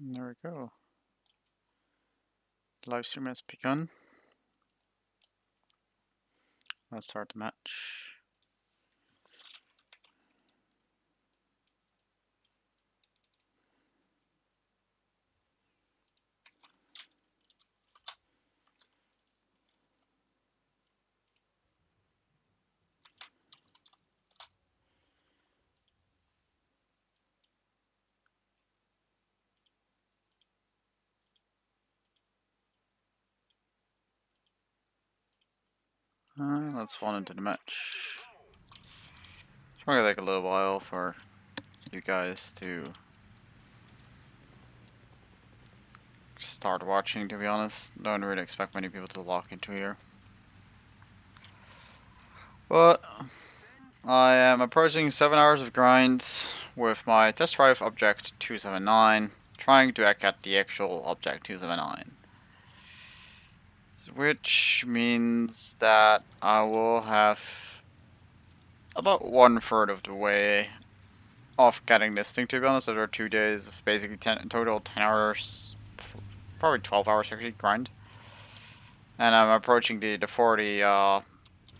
There we go. Live stream has begun. Let's start the match. Let's spawn into the match. It's probably like a little while for you guys to start watching, to be honest. Don't really expect many people to lock into here. But I am approaching 7 hours of grinds with my test drive object 279, trying to get the actual object 279. Which means that I will have about 1/3 of the way of getting this thing, to be honest. There are 2 days of basically total 10 hours, probably 12 hours actually, grind. And I'm approaching the 40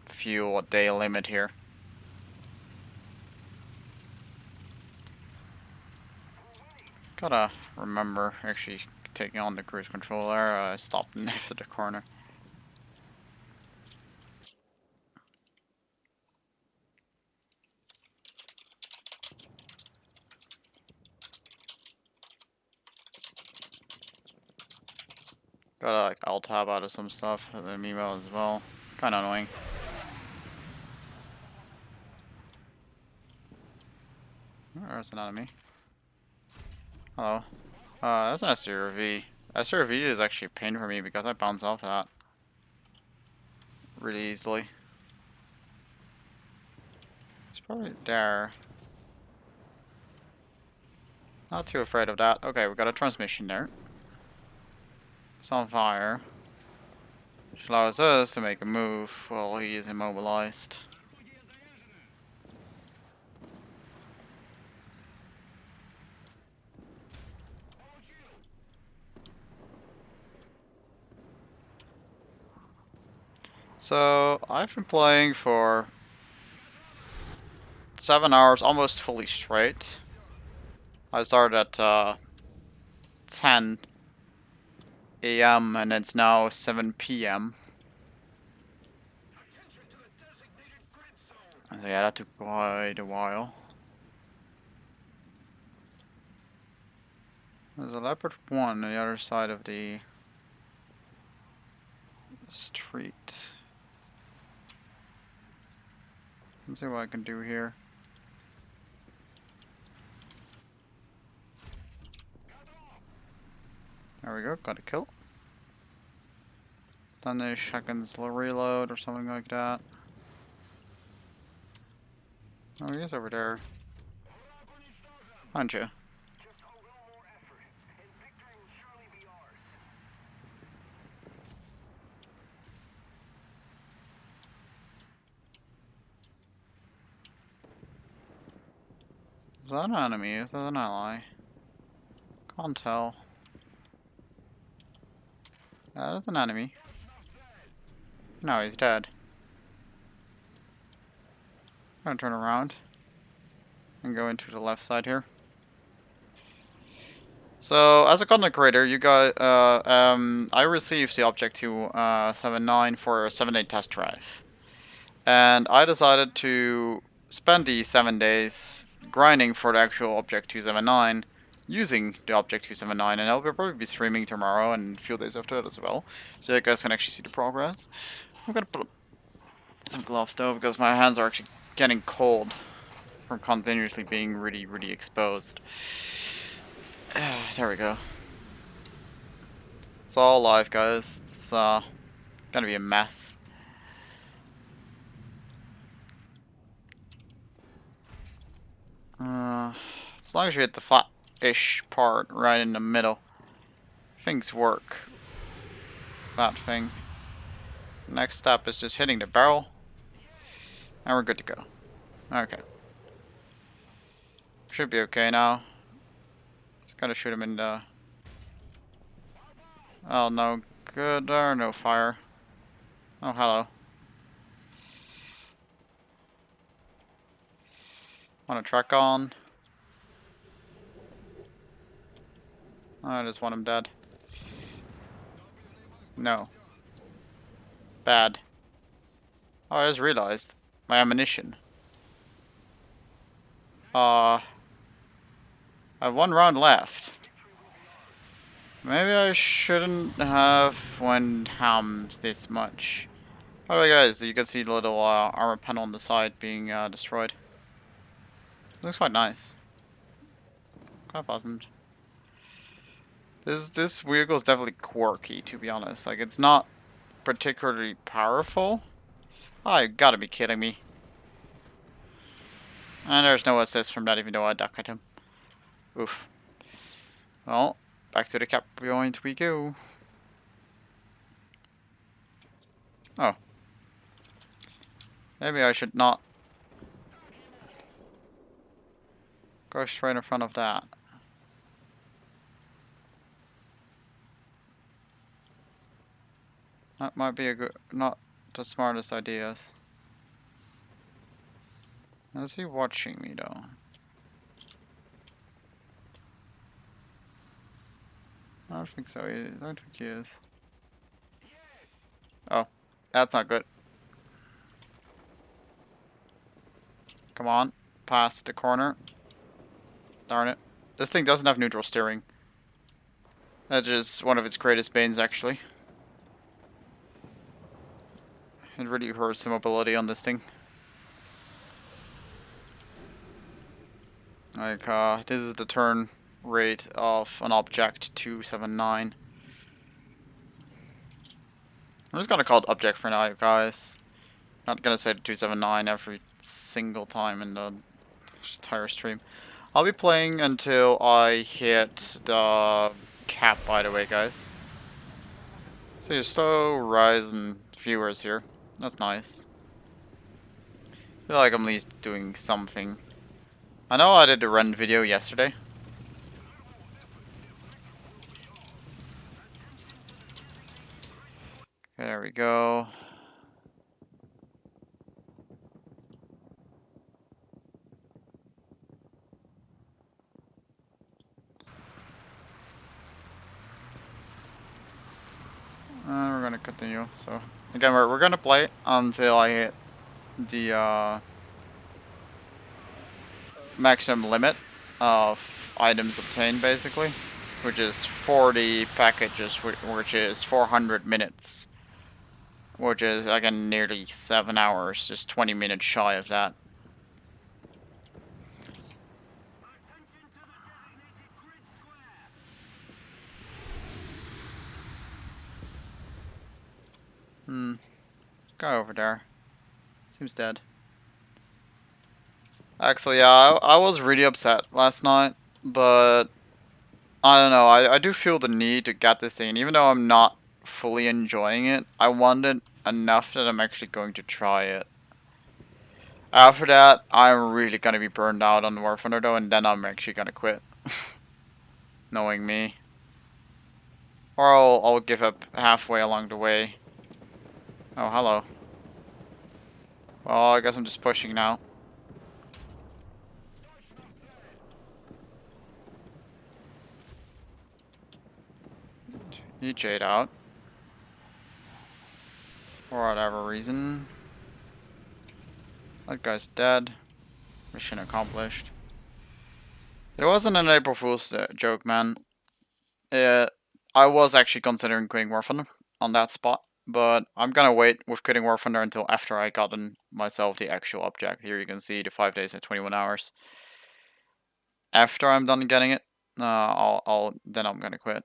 fuel a day limit here. Gotta remember actually taking on the cruise control there. I stopped next to the corner. Gotta like alt tab out of some stuff, and then email as well. Kinda annoying. Oh, there's an enemy. Hello. That's an SRV. SRV is actually a pain for me because I bounce off that really easily. It's probably there. Not too afraid of that. Okay, we got a transmission there. It's on fire. Which allows us to make a move while he is immobilized. So, I've been playing for 7 hours, almost fully straight. I started at 10 AM and it's now 7 PM. So yeah, that took quite a while. There's a Leopard 1 on the other side of the street. Let's see what I can do here. There we go, got a kill. Then the shotgun's reload or something like that. Oh, he is over there. Aren't you? Is that an enemy? Is that an ally? Can't tell. That is an enemy. No, he's dead. I'm gonna turn around and go into the left side here. So, as a content creator, you guys, I received the Object 279 for a 7-day test drive. And I decided to spend the 7 days grinding for the actual Object 279 using the Object 279, and I'll probably be streaming tomorrow and a few days after that as well, so you guys can actually see the progress. I'm gonna put some gloves though, because my hands are actually getting cold from continuously being really exposed. There we go. It's all live, guys. It's gonna be a mess. As long as you hit the flat-ish part right in the middle, things work. That thing. Next step is just hitting the barrel, and we're good to go. Okay. Should be okay now. Just gotta shoot him in the Oh no, good or no fire. Oh, hello. Want to track on? Oh, I just want him dead. No. Bad. Oh, I just realized. My ammunition. I have one round left. Maybe I shouldn't have went hams this much. By the way, guys, you can see the little armor panel on the side being destroyed. Looks quite nice. Quite pleasant. This vehicle is definitely quirky, to be honest. Like, it's not particularly powerful. Oh, you gotta be kidding me. And there's no assist from that, even though I ducked at him. Oof. Well, back to the cap point we go. Oh. Maybe I should not go straight in front of that. That might be a good, not the smartest ideas. Is he watching me though? I don't think so. I don't think he is. Oh, that's not good. Come on, past the corner. Darn it. This thing doesn't have neutral steering. That's just one of its greatest banes, actually. It really hurts the mobility on this thing. Like, this is the turn rate of an object 279. I'm just gonna call it object for now, guys. Not gonna say 279 every single time in the entire stream. I'll be playing until I hit the cap, by the way, guys. So you're slow rise in viewers here. That's nice. I feel like I'm at least doing something. I know I did a run video yesterday. Okay, there we go. We're gonna continue. So again, we're gonna play until I hit the maximum limit of items obtained, basically, which is 40 packages, which is 400 minutes, which is again nearly 7 hours, just 20 minutes shy of that. Guy over there seems dead. Actually, yeah, I was really upset last night, but I don't know. I do feel the need to get this thing, even though I'm not fully enjoying it. I want it enough that I'm actually going to try it. After that, I'm really gonna be burned out on War Thunder though, and then I'm actually gonna quit. Knowing me. Or I'll give up halfway along the way. Oh, hello. Well, I guess I'm just pushing now. He Jade out. For whatever reason. That guy's dead. Mission accomplished. It wasn't an April Fool's joke, man. I was actually considering quitting War Thunder on that spot, but I'm gonna wait with quitting War Thunder until after I gotten myself the actual object. Here you can see the 5 days and 21 hours. After I'm done getting it, then I'm gonna quit.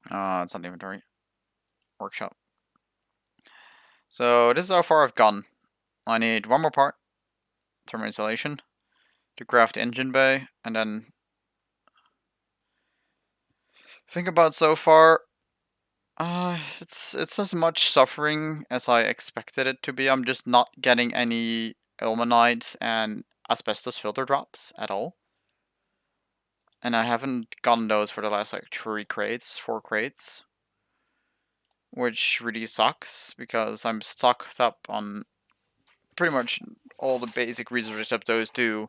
It's on the inventory. Workshop. So this is how far I've gone. I need one more part, thermal insulation, to craft the engine bay, and then think about so far. It's as much suffering as I expected it to be. I'm just not getting any ilmenite and asbestos filter drops at all. And I haven't gotten those for the last like 4 crates. Which really sucks because I'm stocked up on pretty much all the basic resources that those do.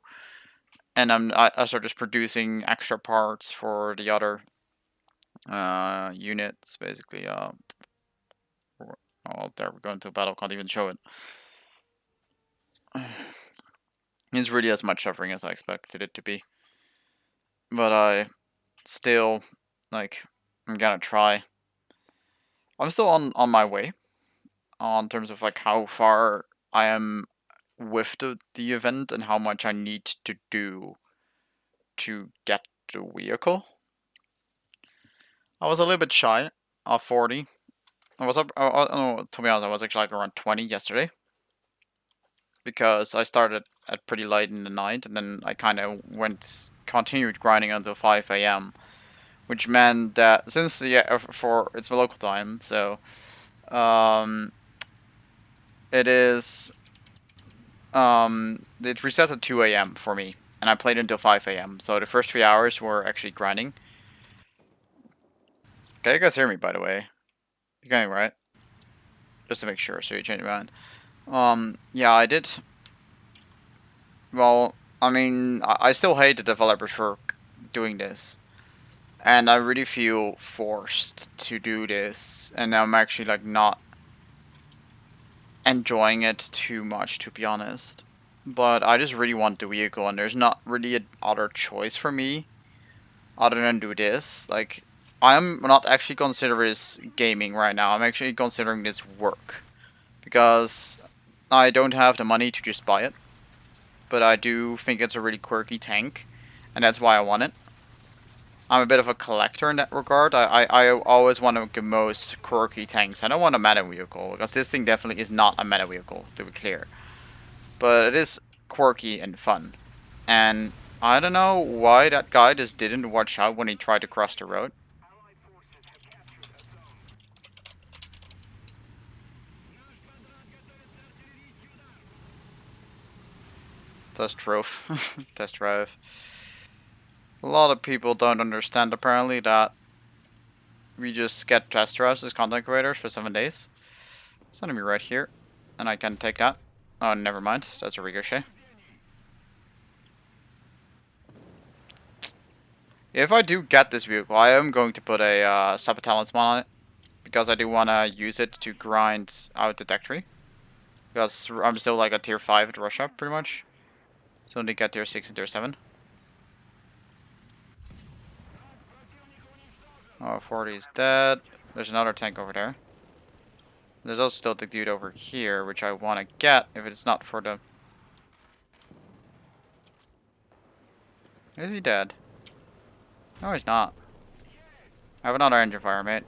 And I start just producing extra parts for the other units, basically. Oh, there we're going to battle. Can't even show it. It's really as much suffering as I expected it to be, but I still like I'm gonna try. I'm still on my way on terms of like how far I am with the event and how much I need to do to get the vehicle. I was a little bit shy of 40. I was up. No, to be honest, I was actually like around 20 yesterday because I started at pretty late in the night and then I kind of continued grinding until 5 a.m. Which meant that since for it's my local time, so um, it is it resets at 2 a.m. for me, and I played until 5 a.m. So the first 3 hours were actually grinding. Okay, you guys hear me, by the way? You're getting right, just to make sure. So you change your mind. Yeah, I did. Well, I mean, I still hate the developers for doing this, and I really feel forced to do this, and I'm actually like not enjoying it too much, to be honest. But I just really want the vehicle, and there's not really a other choice for me other than do this. Like, I'm not actually considering this gaming right now. I'm actually considering this work because I don't have the money to just buy it. But I do think it's a really quirky tank, and that's why I want it. I'm a bit of a collector in that regard. I always want the most quirky tanks. I don't want a meta vehicle because this thing definitely is not a meta vehicle, to be clear. But it is quirky and fun. And I don't know why that guy just didn't watch out when he tried to cross the road. Test drive. Test drive. A lot of people don't understand apparently that we just get test drives as content creators for 7 days. It's enemy right here. And I can take that. Oh, never mind. That's a ricochet. If I do get this vehicle, I am going to put a sub-talent spawn on it. Because I do want to use it to grind out the deck tree. Because I'm still like a tier 5 at Russia, pretty much. So they get tier 6 and tier 7. Oh, 40 is dead. There's another tank over there. There's also still the dude over here, which I want to get if it's not for the... Is he dead? No, he's not. I have another engine fire, mate.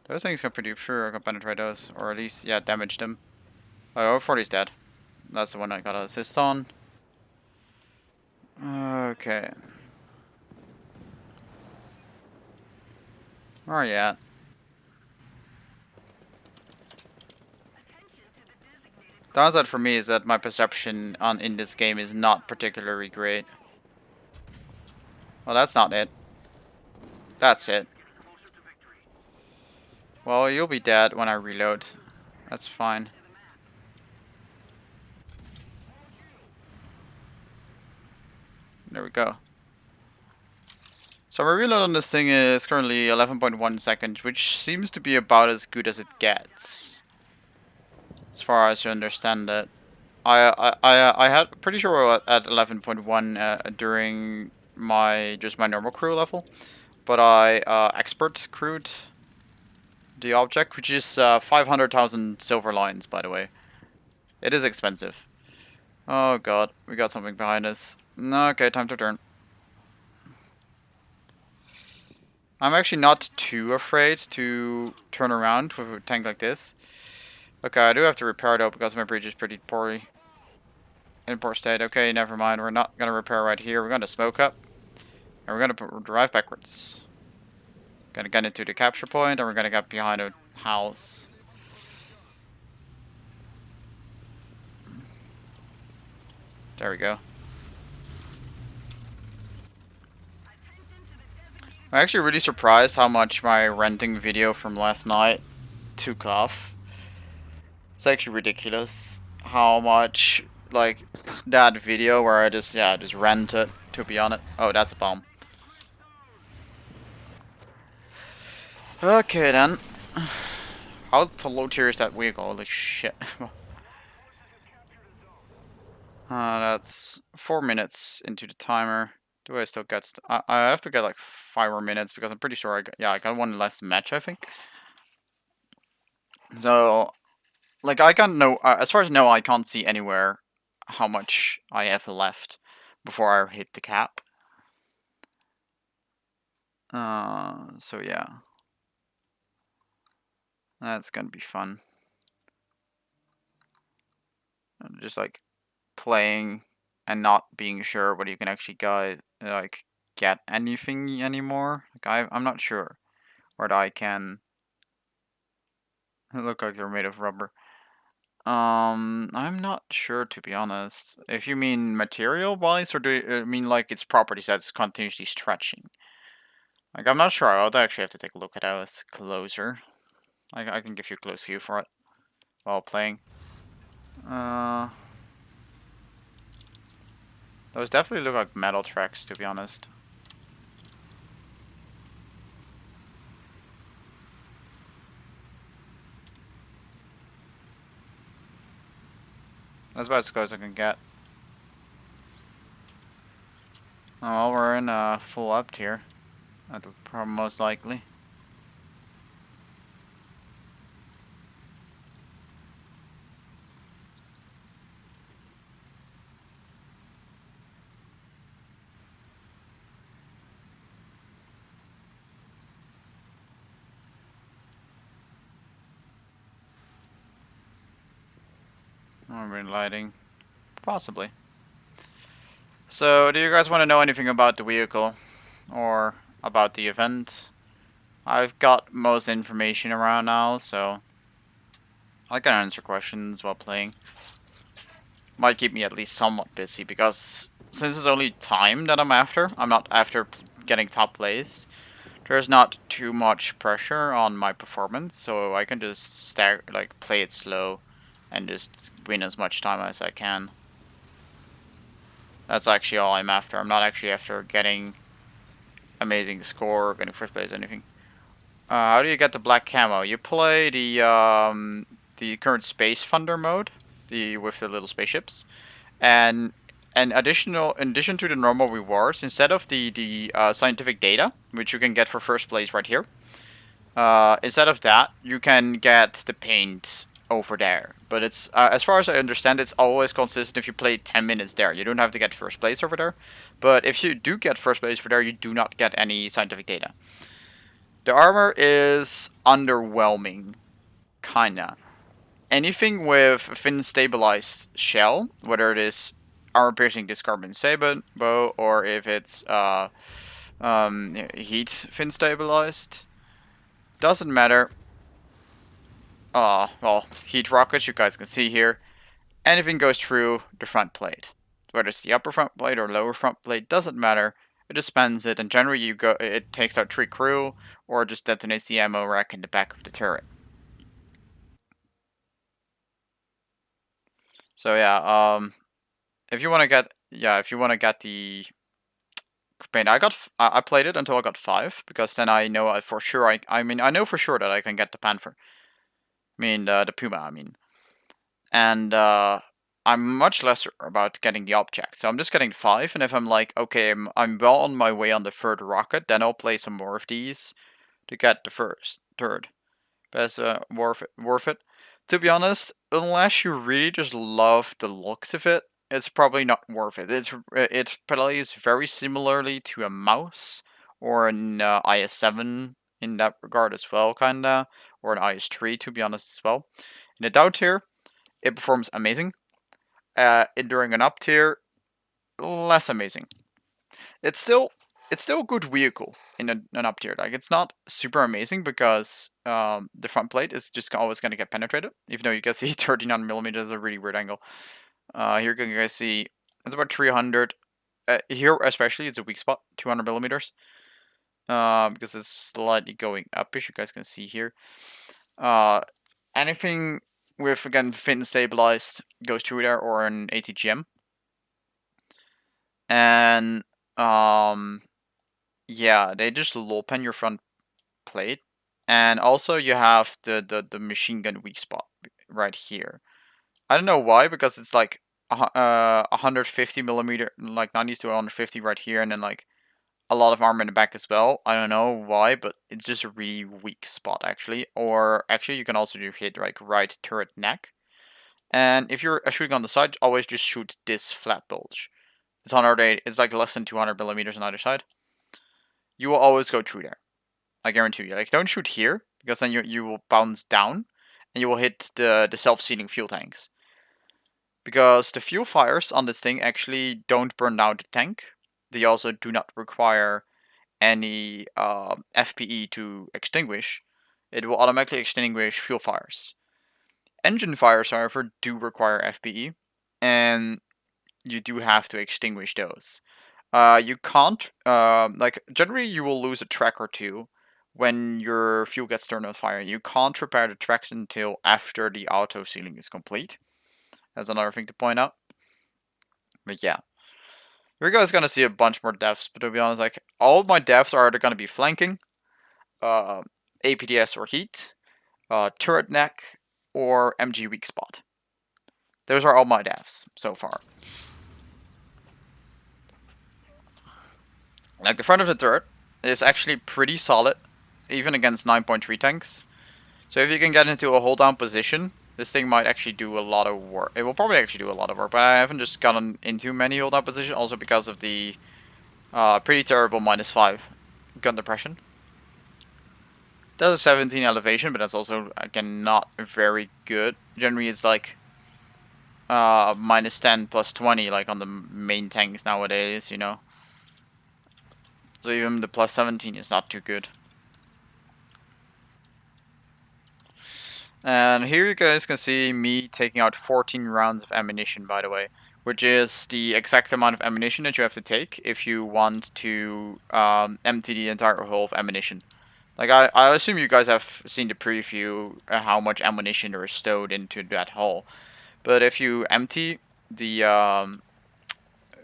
Those things can pretty sure I can penetrate those. Or at least, yeah, damage them. Oh, 40's dead. That's the one I got an assist on. Okay. Where are you at? The downside for me is that my perception in this game is not particularly great. Well, that's not it. That's it. Well, you'll be dead when I reload. That's fine. There we go. So my reload on this thing is currently 11.1 seconds, which seems to be about as good as it gets. As far as I understand it. I had pretty sure we were at 11.1 during my normal crew level, but I expert crewed the object, which is 500,000 silver lines, by the way. It is expensive. Oh god, we got something behind us. Okay, time to turn. I'm actually not too afraid to turn around with a tank like this. Okay, I do have to repair though because my bridge is pretty poorly in poor state. Okay, never mind. We're not gonna repair right here. We're gonna smoke up and we're gonna drive backwards. Gonna get into the capture point and we're gonna get behind a house. There we go. I'm actually really surprised how much my renting video from last night took off. It's actually ridiculous how much, like, that video where I just rent it, to be honest. Oh, that's a bomb. Okay, then. How to low tier is that vehicle? Holy shit. That's 4 minutes into the timer. Do I still get... I have to get like 5 more minutes because I'm pretty sure I got one less match, I think. So, like, I can't know... as far as I know, I can't see anywhere how much I have left before I hit the cap. So yeah. That's gonna be fun. Just like playing and not being sure whether you can actually get anything anymore. Like I'm not sure whether I can. Look like you're made of rubber. I'm not sure, to be honest. If you mean material wise, or do you mean like its properties that's continuously stretching? Like I'm not sure. I'll actually have to take a look at how it's closer. I can give you a close view for it while playing. Uh, those definitely look like metal tracks, to be honest. That's about as close as I can get. Oh, we're in full up tier. That's most likely. We're in lighting. Possibly. So, do you guys want to know anything about the vehicle? Or about the event? I've got most information around now, so I can answer questions while playing. Might keep me at least somewhat busy, because since it's only time that I'm after, I'm not after getting top place, there's not too much pressure on my performance, so I can just play it slow and just win as much time as I can. That's actually all I'm after. I'm not actually after getting amazing score or getting first place or anything. How do you get the black camo? You play the current Space Thunder mode, with the little spaceships, and in addition to the normal rewards, instead of the scientific data, which you can get for first place right here, instead of that, you can get the paint over there. But it's as far as I understand, it's always consistent if you play 10 minutes there. You don't have to get first place over there. But if you do get first place over there, you do not get any scientific data. The armor is underwhelming, kinda. Anything with fin stabilized shell, whether it is armor piercing disc carbon saber bow or if it's heat fin stabilized, doesn't matter. Well, heat rockets, you guys can see here. Anything goes through the front plate. Whether it's the upper front plate or lower front plate, doesn't matter. It just spans it, and generally it takes out 3 crew, or just detonates the ammo rack in the back of the turret. So yeah, if you wanna get the paint, I played it until I got 5, because then I know for sure I know for sure that I can get the Panther. I mean the Puma, I mean. And I'm much less about getting the object. So I'm just getting 5, and if I'm like, okay, I'm well on my way on the third rocket, then I'll play some more of these to get the third. But it's worth it. To be honest, unless you really just love the looks of it, it's probably not worth it. It plays very similarly to a mouse or an IS-7 in that regard as well, kinda, or an IS-3 to be honest as well. In the down tier, it performs amazing. During an up tier, less amazing. It's still a good vehicle in an up tier. Like it's not super amazing because the front plate is just always going to get penetrated. Even though you can see 39 millimeters is a really weird angle. Here you can guys see It's about 300. Here, especially, it's a weak spot, 200 millimeters. Because it's slightly going up, as you guys can see here. Anything with, again, fin stabilized goes through there, or an ATGM. And, yeah, they just low pen your front plate. And also you have the machine gun weak spot right here. I don't know why, because it's like 150 millimeter, like 90 to 150 right here, and then like a lot of armor in the back as well. I don't know why, but it's just a really weak spot actually. Or actually, you can also do hit like right turret neck. And if you're shooting on the side, always just shoot this flat bulge. It's 108. It's like less than 200 millimeters on either side. You will always go through there. I guarantee you. Like, don't shoot here, because then you will bounce down, and you will hit the self-sealing fuel tanks. Because the fuel fires on this thing actually don't burn down the tank. They also do not require any FPE to extinguish. It will automatically extinguish fuel fires. Engine fires, however, do require FPE, and you do have to extinguish those. You can't, like, generally you will lose a track or two when your fuel gets turned on fire. You can't repair the tracks until after the auto sealing is complete. That's another thing to point out. But yeah, you're guys gonna see a bunch more deaths, but to be honest, like, all of my deaths are either gonna be flanking, uh, APDS or heat, turret neck, or MG weak spot. Those are all my deaths so far. Like, the front of the turret is actually pretty solid, even against 9.3 tanks. So if you can get into a hold down position, this thing might actually do a lot of work. It will probably actually do a lot of work, but I haven't just gotten into many hold down positions, also because of the pretty terrible -5 gun depression. Does a 17 elevation, but that's also, again, not very good. Generally, it's like -10 plus 20, like on the main tanks nowadays, you know. So even the plus 17 is not too good. And here you guys can see me taking out 14 rounds of ammunition, by the way, which is the exact amount of ammunition that you have to take if you want to empty the entire hull of ammunition. Like, I assume you guys have seen the preview, how much ammunition there is stowed into that hull. But if you empty the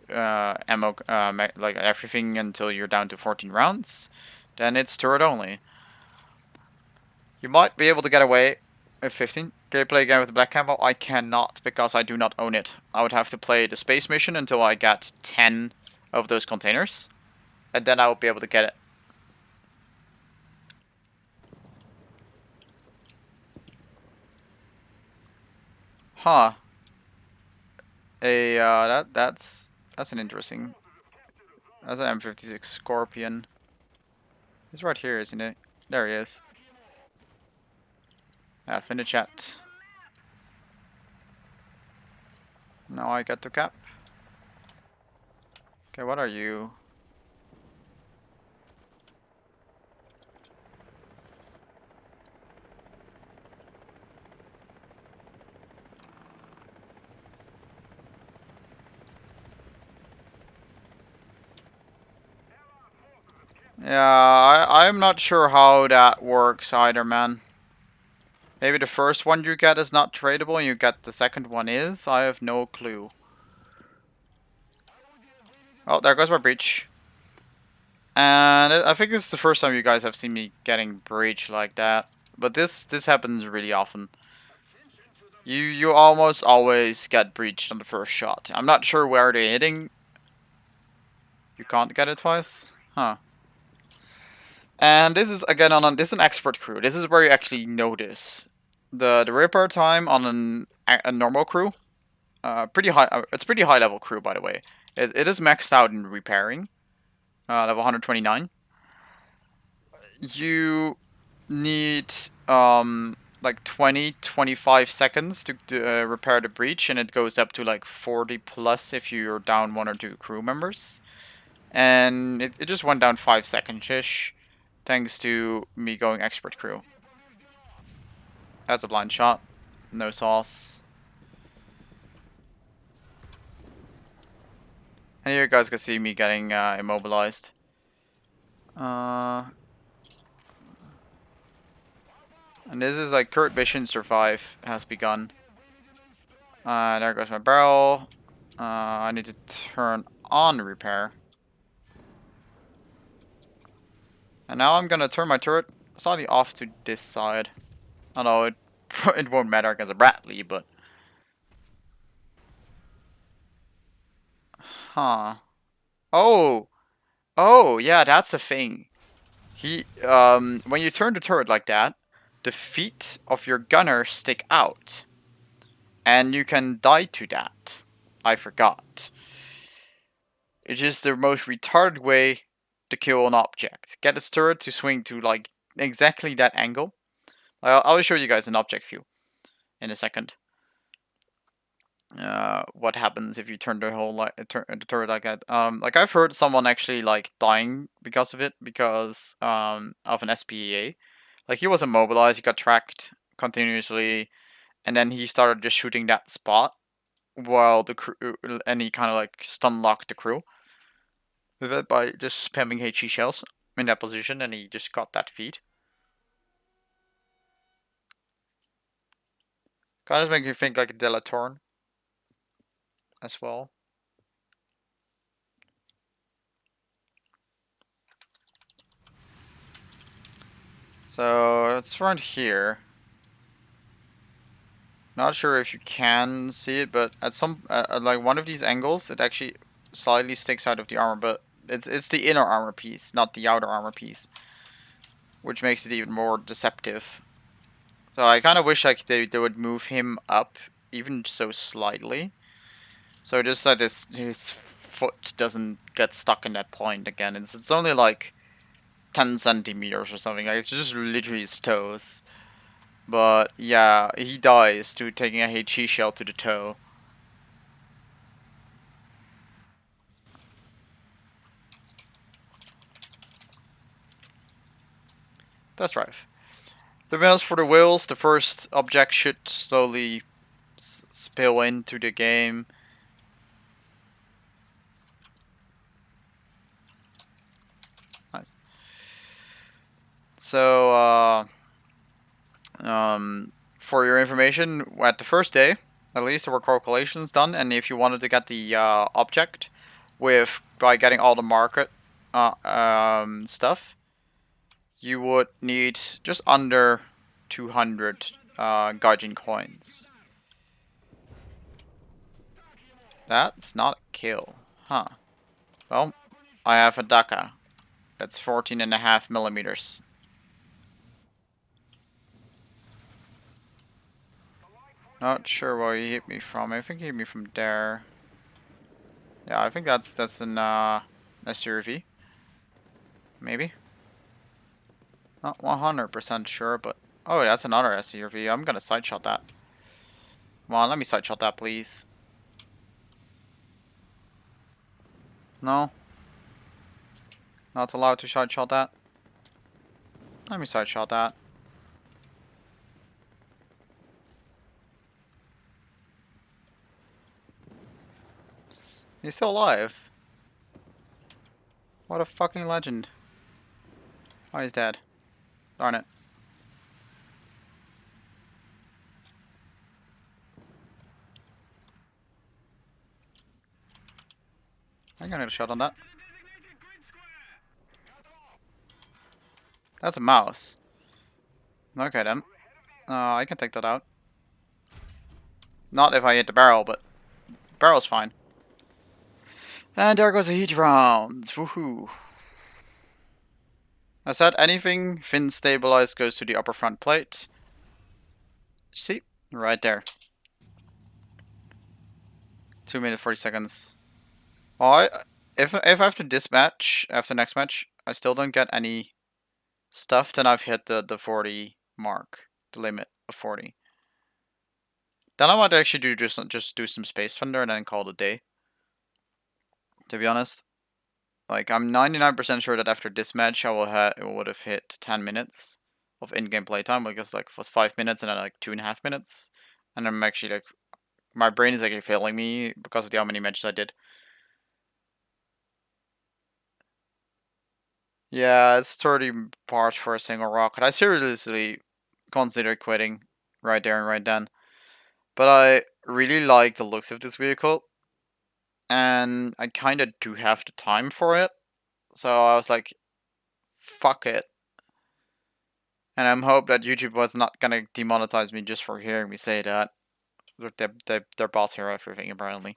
ammo, like everything until you're down to 14 rounds, then it's turret only. You might be able to get away with 15. Can you play again with the black camo? I cannot, because I do not own it. I would have to play the space mission until I got 10 of those containers, and then I would be able to get it. Huh. That's an interesting. That's an M56 Scorpion. He's right here, isn't it? There he is. F in the chat. Now I get to cap. Okay, what are you? Yeah, I'm not sure how that works either, man. Maybe the first one you get is not tradable and you get the second one is? I have no clue. Oh, there goes my breach. And I think this is the first time you guys have seen me getting breach like that. But this happens really often. You almost always get breached on the first shot. I'm not sure where they're hitting. You can't get it twice? Huh. And this is again this is an expert crew. This is where you actually notice the repair time on a normal crew. Pretty high. It's pretty high level crew, by the way. It is maxed out in repairing. Level 129. You need like 20-25 seconds to repair the breach, and it goes up to like 40 plus if you're down 1 or 2 crew members. And it just went down 5 seconds ish, thanks to me going expert crew. That's a blind shot. No sauce. And here you guys can see me getting immobilized. And this is like current mission survive has begun. There goes my barrel. I need to turn on repair. And now I'm gonna turn my turret slightly off to this side. Although it it won't matter against a Bradley, but huh. Oh, oh yeah, that's a thing. When you turn the turret like that, the feet of your gunner stick out, and you can die to that. I forgot. It's just the most retarded way to kill an object. Get its turret to swing to like exactly that angle. I'll show you guys an object view in a second. What happens if you turn the whole the turret like that? Like I've heard someone actually like dying because of it because of an SPEA. Like he was immobilized, he got tracked continuously, and then he started just shooting that spot while the crew, and he kind of like stun locked the crew with it by just spamming HE shells in that position, and he just got that feed. Kind of make you think like a Delatorn as well. So it's around here. Not sure if you can see it, but at some at like one of these angles, it actually slightly sticks out of the armor, but it's the inner armor piece, not the outer armor piece, which makes it even more deceptive. So I kind of wish like they would move him up even so slightly, so just that his foot doesn't get stuck in that point again. It's only like 10 centimeters or something. Like it's just literally his toes. But yeah, he dies to taking a HE shell to the toe. That's right. The mouse for the wheels, the first object should slowly spill into the game. Nice. So, for your information, at the first day, at least there were calculations done, and if you wanted to get the object by getting all the market stuff, you would need just under 200 Gaijin coins. That's not a kill. Huh. Well, I have a Daka. That's 14.5 millimeters. Not sure where he hit me from. I think he hit me from there. Yeah, I think that's an SUV. Maybe. Not 100% sure, but oh, that's another SUV. I'm gonna sideshot that. Come on, let me sideshot that, please. No, not allowed to sideshot that. Let me sideshot that. He's still alive. What a fucking legend. Oh, he's dead. Darn it. I'm gonna get a shot on that. That's a mouse. Okay then. I can take that out. Not if I hit the barrel, but barrel's fine. And there goes the heat rounds. Woohoo. I said anything fin stabilized goes to the upper front plate. See? Right there. 2 minutes 40 seconds. Well, if after this match, after next match, I still don't get any stuff, then I've hit the 40 mark. The limit of 40. Then I might actually just do some Space Thunder and then call it a day. To be honest. Like, I'm 99% sure that after this match, would have hit 10 minutes of in-game playtime. Because like it was 5 minutes and then like 2.5 minutes, and I'm actually like, my brain is actually failing me because of the how many matches I did. Yeah, it's 30 parts for a single rocket. I seriously considered quitting right there and right then. But I really like the looks of this vehicle, and I kind of do have the time for it. So I was like, fuck it. And I'm hope that YouTube was not gonna demonetize me just for hearing me say that. Their bots hear everything apparently.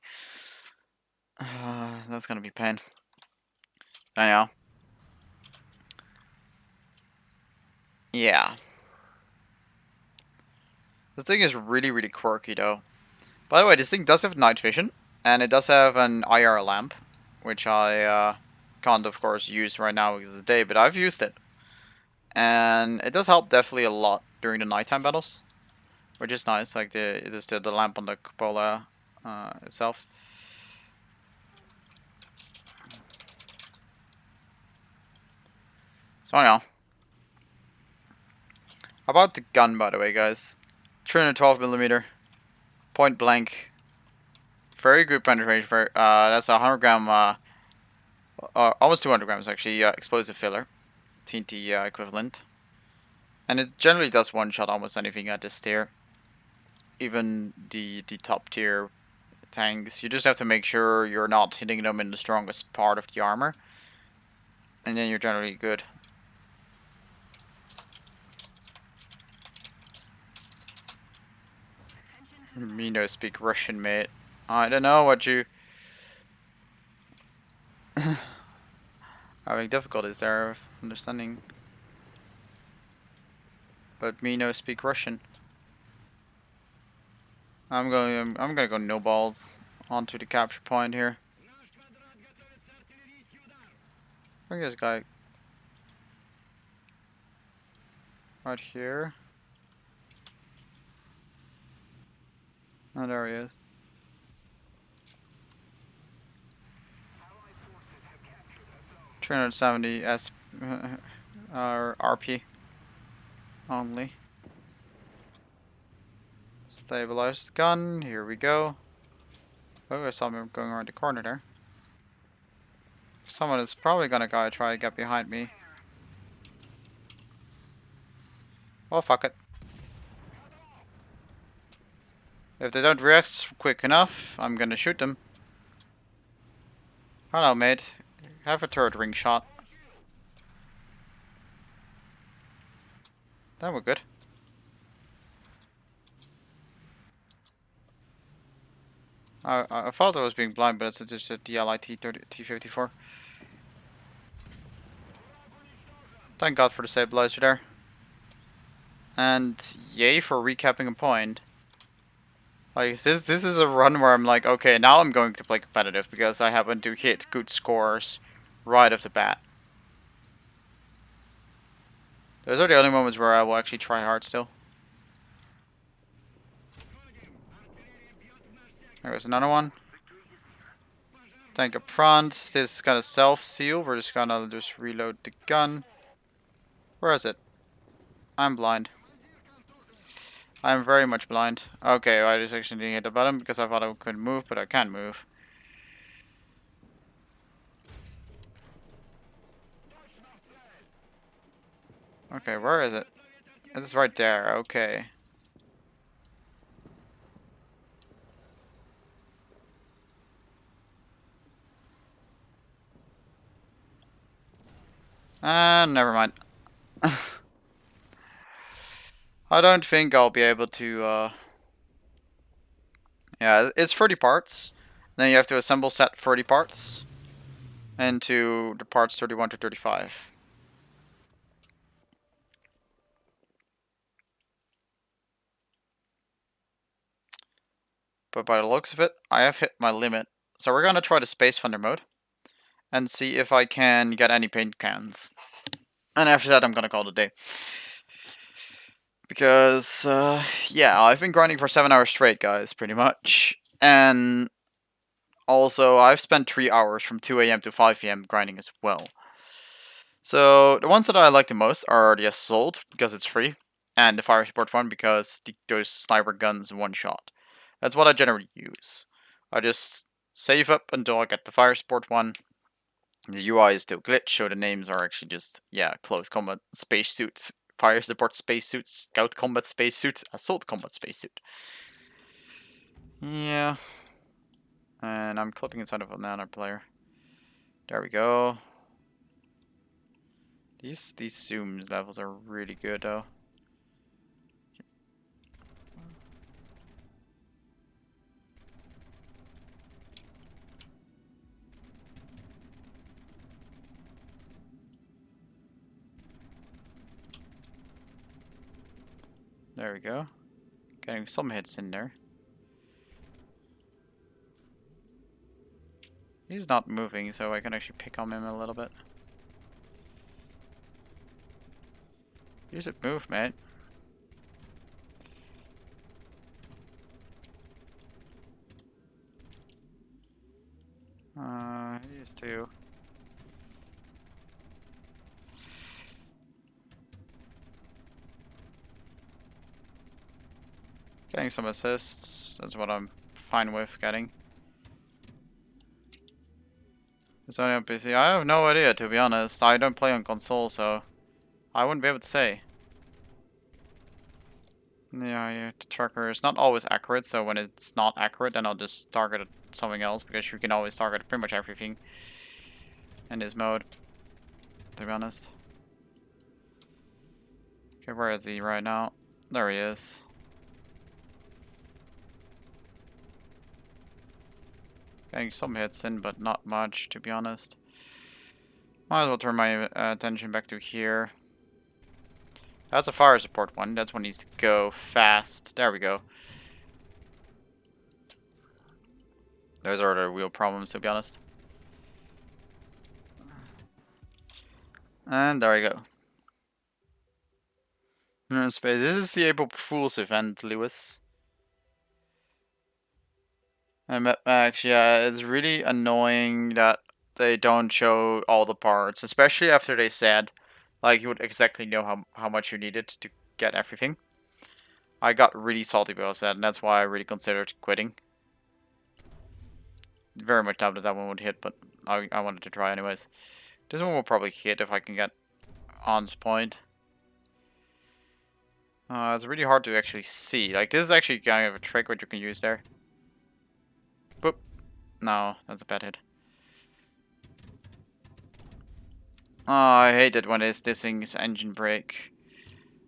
That's gonna be pain. I know. Yeah. This thing is really, really quirky though. By the way, this thing does have night vision, and it does have an IR lamp, which I can't, of course, use right now because it's day, but I've used it. And it does help definitely a lot during the nighttime battles, which is nice, like the lamp on the cupola itself. So anyhow, about the gun, by the way, guys, 312 millimeter, point blank, very good penetration. That's a 100 gram, almost 200 grams actually, explosive filler, TNT equivalent, and it generally does one shot almost anything at this tier, even the top tier tanks. You just have to make sure you're not hitting them in the strongest part of the armor, and then you're generally good. Me no speak Russian, mate. I don't know what you having difficulties there of understanding. But me no speak Russian. I'm gonna go no balls onto the capture point here. I think this guy right here. Oh, there he is. 370 S RP only. Stabilized gun. Here we go. Oh, I saw him going around the corner there. Someone is probably gonna go try to get behind me. Oh, fuck it. If they don't react quick enough, I'm gonna shoot them. Hello, mate. Have a turret ring shot. Then we're good. I thought I was being blind, but it's just a DLI T54. Thank God for the stabilizer there. And yay for recapping a point. Like this is a run where I'm like, okay, now I'm going to play competitive because I happen to hit good scores right off the bat. Those are the only moments where I will actually try hard still. There's another one. Tank up front. This is gonna self-seal. We're just gonna reload the gun. Where is it? I'm blind. I'm very much blind. Okay, I just actually didn't hit the button because I thought I couldn't move, but I can move. Okay, where is it? It's right there. Okay. Never mind. I don't think I'll be able to, yeah, it's 30 parts. Then you have to assemble set 30 parts into the parts 31 to 35. But by the looks of it, I have hit my limit. So we're gonna try the Space Thunder mode and see if I can get any paint cans. And after that, I'm gonna call it a day. Because, yeah, I've been grinding for 7 hours straight, guys, pretty much. And also, I've spent 3 hours from 2 a.m. to 5 p.m. grinding as well. So, the ones that I like the most are the Assault, because it's free, and the Fire Support one, because those sniper guns one shot. That's what I generally use. I just save up until I get the Fire Support one, The UI is still glitched, so the names are actually just, yeah, close combat spacesuits, fire support spacesuits, scout combat spacesuits, assault combat spacesuit. Yeah. And I'm clipping inside of another player. There we go. These zoom levels are really good though. There we go. Getting some hits in there. He's not moving, so I can actually pick on him a little bit. You should move, mate. He used to. Getting some assists. That's what I'm fine with getting. It's only on PC. I have no idea, to be honest. I don't play on console, so I wouldn't be able to say. Yeah, the tracker is not always accurate, so when it's not accurate, then I'll just target something else, because you can always target pretty much everything in this mode, to be honest. Okay, where is he right now? There he is. Getting some hits in, but not much, to be honest. Might as well turn my attention back to here. That's a fire support one. That's one needs to go fast. There we go. Those are the real problems, to be honest. And there we go. Space. This is the April Fool's event, Lewis. And Max, yeah, it's really annoying that they don't show all the parts, especially after they said, like, you would exactly know how much you needed to get everything. I got really salty about that, and that's why I really considered quitting. Very much doubted that one would hit, but I wanted to try anyways. This one will probably hit if I can get On's point. It's really hard to actually see. Like, this is actually kind of a trick what you can use there. Boop. No, that's a bad hit. Oh, I hate it when this thing's engine brake.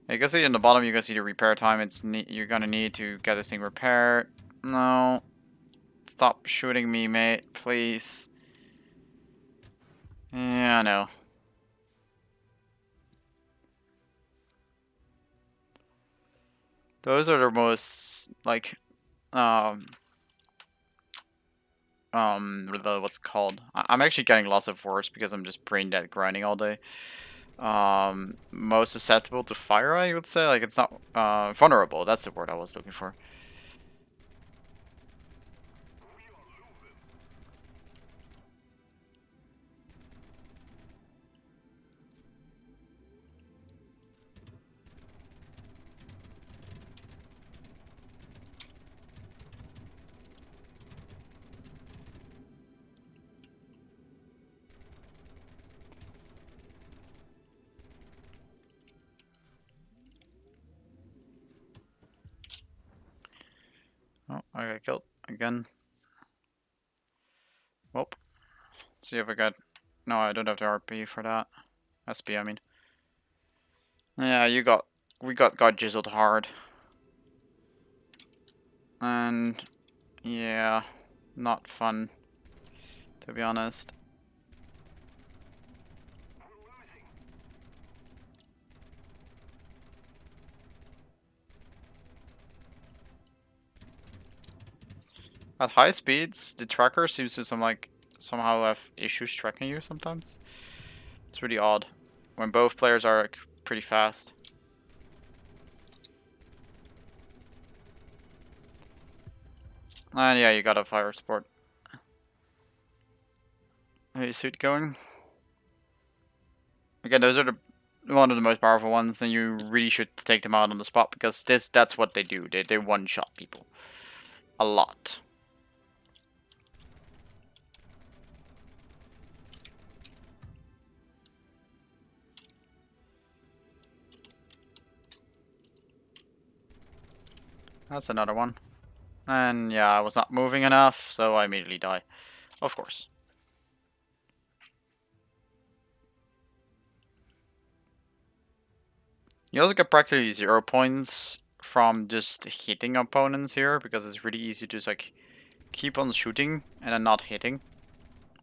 You can see in the bottom, you can see the repair time. You're gonna need to get this thing repaired. No. Stop shooting me, mate. Please. Yeah, I know. Those are the most, like, what's it called? I'm actually getting lots of worse because I'm just brain dead grinding all day. Most susceptible to fire, I would say. Like, it's not, vulnerable. That's the word I was looking for. Oh, I got killed again. Well, see if I got... No, I don't have the RP for that. SP, I mean. Yeah, we got jizzled hard. And yeah, not fun, to be honest. At high speeds, the tracker seems to somehow have issues tracking you sometimes. It's really odd when both players are like pretty fast. And yeah, you got a fire support. Hey, suit going. Again, those are one of the most powerful ones, and you really should take them out on the spot because that's what they do. They one shot people a lot. That's another one. And yeah, I was not moving enough, so I immediately die. Of course. You also get practically 0 points from just hitting opponents here, because it's really easy to just like keep on shooting and then not hitting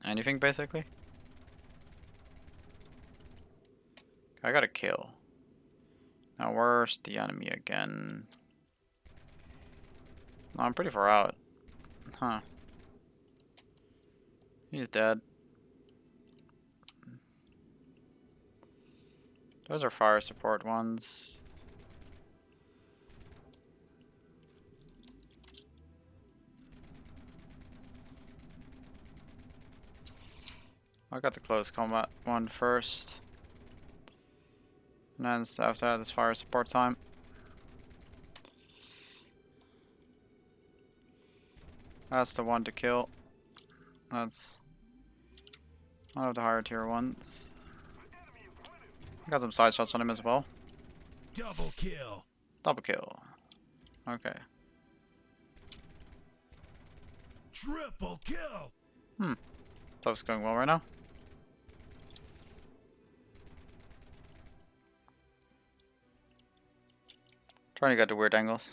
anything basically. I got a kill. Now where's the enemy again? No, I'm pretty far out. Huh. He's dead. Those are fire support ones. I got the close combat one first. And then after that, this fire support time. That's the one to kill. That's one of the higher tier ones. I got some side shots on him as well. Double kill. Double kill. Okay. Triple kill. Stuff's going well right now. Trying to get the weird angles.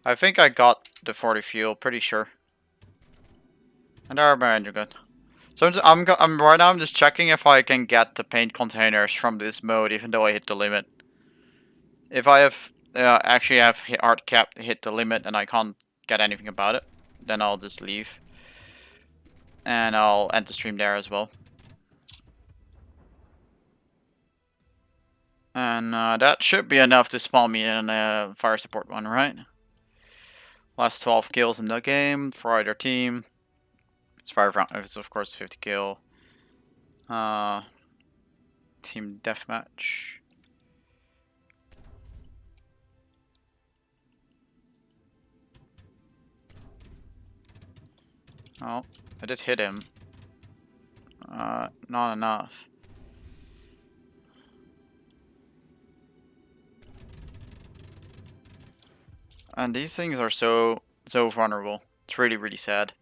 I think I got the 40 fuel, pretty sure. And our manager good. So I'm right now. I'm just checking if I can get the paint containers from this mode, even though I hit the limit. If I have actually have hard cap hit the limit and I can't get anything about it, then I'll just leave, and I'll end the stream there as well. And that should be enough to spawn me in a fire support one, right? Last 12 kills in the game for either team. It's fire round. It's of course 50 kill. Team deathmatch. Oh, I did hit him. Not enough. And these things are so vulnerable. It's really, really sad.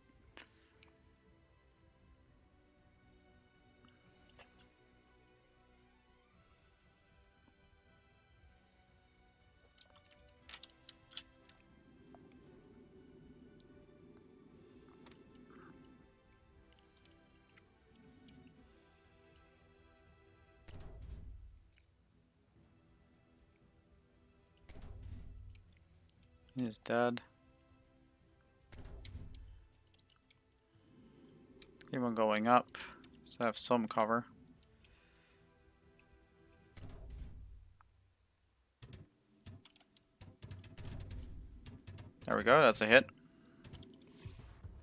He's dead. Keep on going up, so I have some cover. There we go, that's a hit.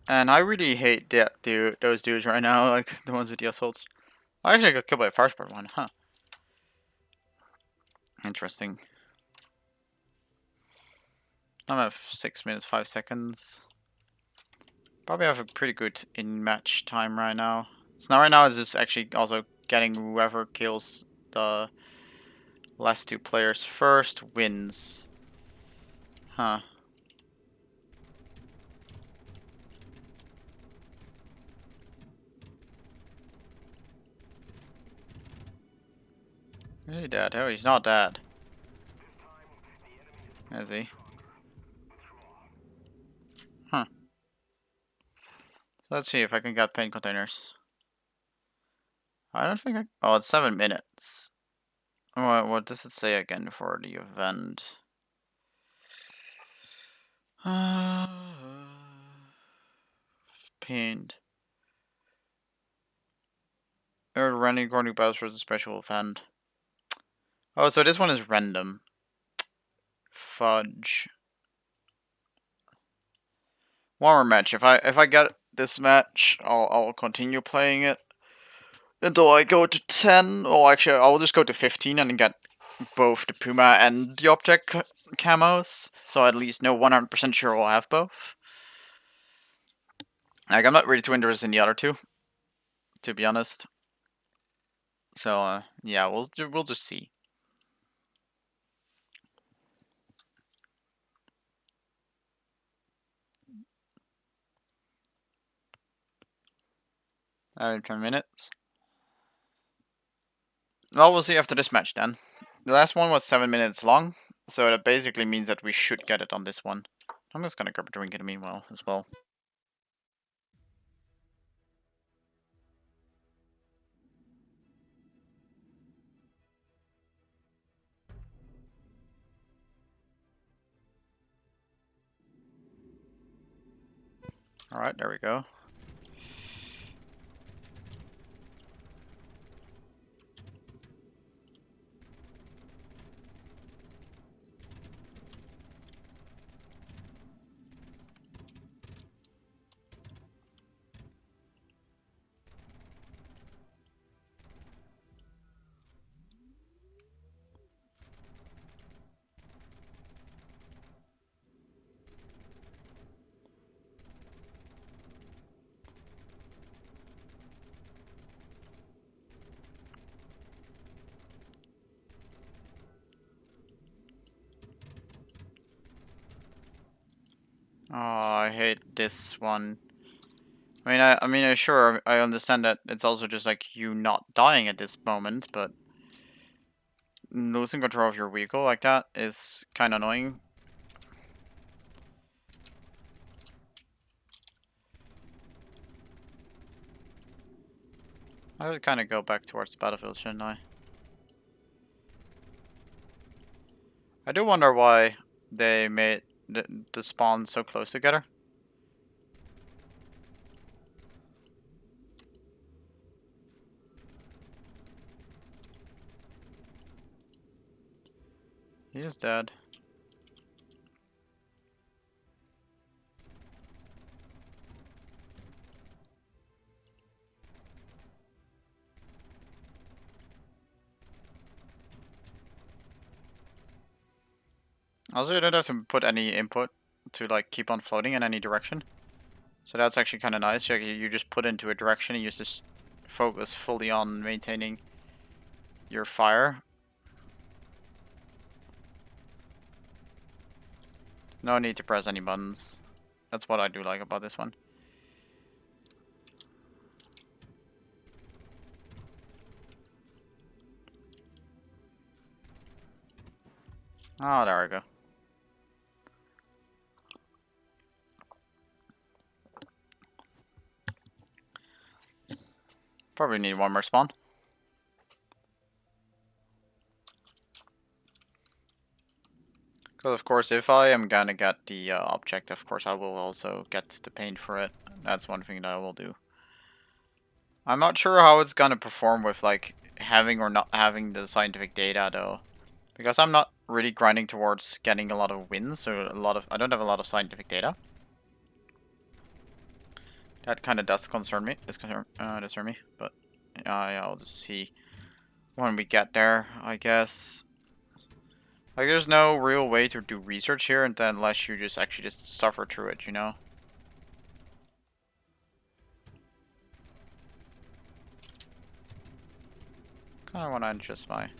And I really hate those dudes right now, like the ones with the assaults. I actually got killed by a fire support one, huh? Interesting. I'm at 6 minutes 5 seconds. Probably have a pretty good in-match time right now. So now right now is just actually also getting whoever kills the last two players first wins. Huh. Is he dead? Oh, he's not dead. Is he? Huh. Let's see if I can get paint containers. I don't think I... Oh, it's 7 minutes. What does it say again for the event? Paint. They're running according to Bowser as a special event. Oh, so this one is random. Fudge. One more match. If I get this match, I'll continue playing it until I go to 10. Or actually, I'll just go to 15 and get both the Puma and the object camos. So I at least know 100% sure I'll have both. Like, I'm not really too interested in the other two, to be honest. So yeah, we'll just see. Every 10 minutes. Well, we'll see after this match then. The last one was 7 minutes long, so that basically means that we should get it on this one. I'm just gonna grab a drink in the meanwhile as well. Alright, there we go. Oh, I hate this one. Sure, I understand that it's also just like you not dying at this moment, but losing control of your vehicle like that is kind of annoying. I would kind of go back towards the battlefield, shouldn't I? I do wonder why they made the spawns so close together. He is dead. Also, you don't have to put any input to like keep on floating in any direction. So that's actually kind of nice. You just put into a direction and you just focus fully on maintaining your fire. No need to press any buttons. That's what I do like about this one. Oh, there we go. Probably need one more spawn. Because of course, if I am gonna get the object, of course I will also get the paint for it. That's one thing that I will do. I'm not sure how it's gonna perform with like having or not having the scientific data though. Because I'm not really grinding towards getting a lot of wins, so I don't have a lot of scientific data. That kind of does discern me, but yeah, I'll just see when we get there, I guess. Like, there's no real way to do research here, and then unless you just actually just suffer through it, you know? Kind of want to adjust my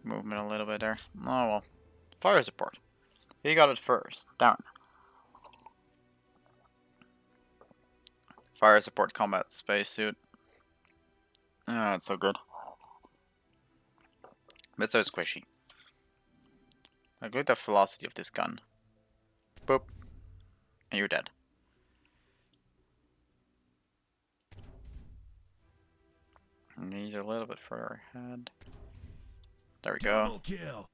movement a little bit there. Oh well. Fire support. He got it first. Down. Fire support combat spacesuit. Ah, it's so good. But it's so squishy. I look at the velocity of this gun. Boop. And you're dead. Need a little bit further ahead. There we go. Double kill.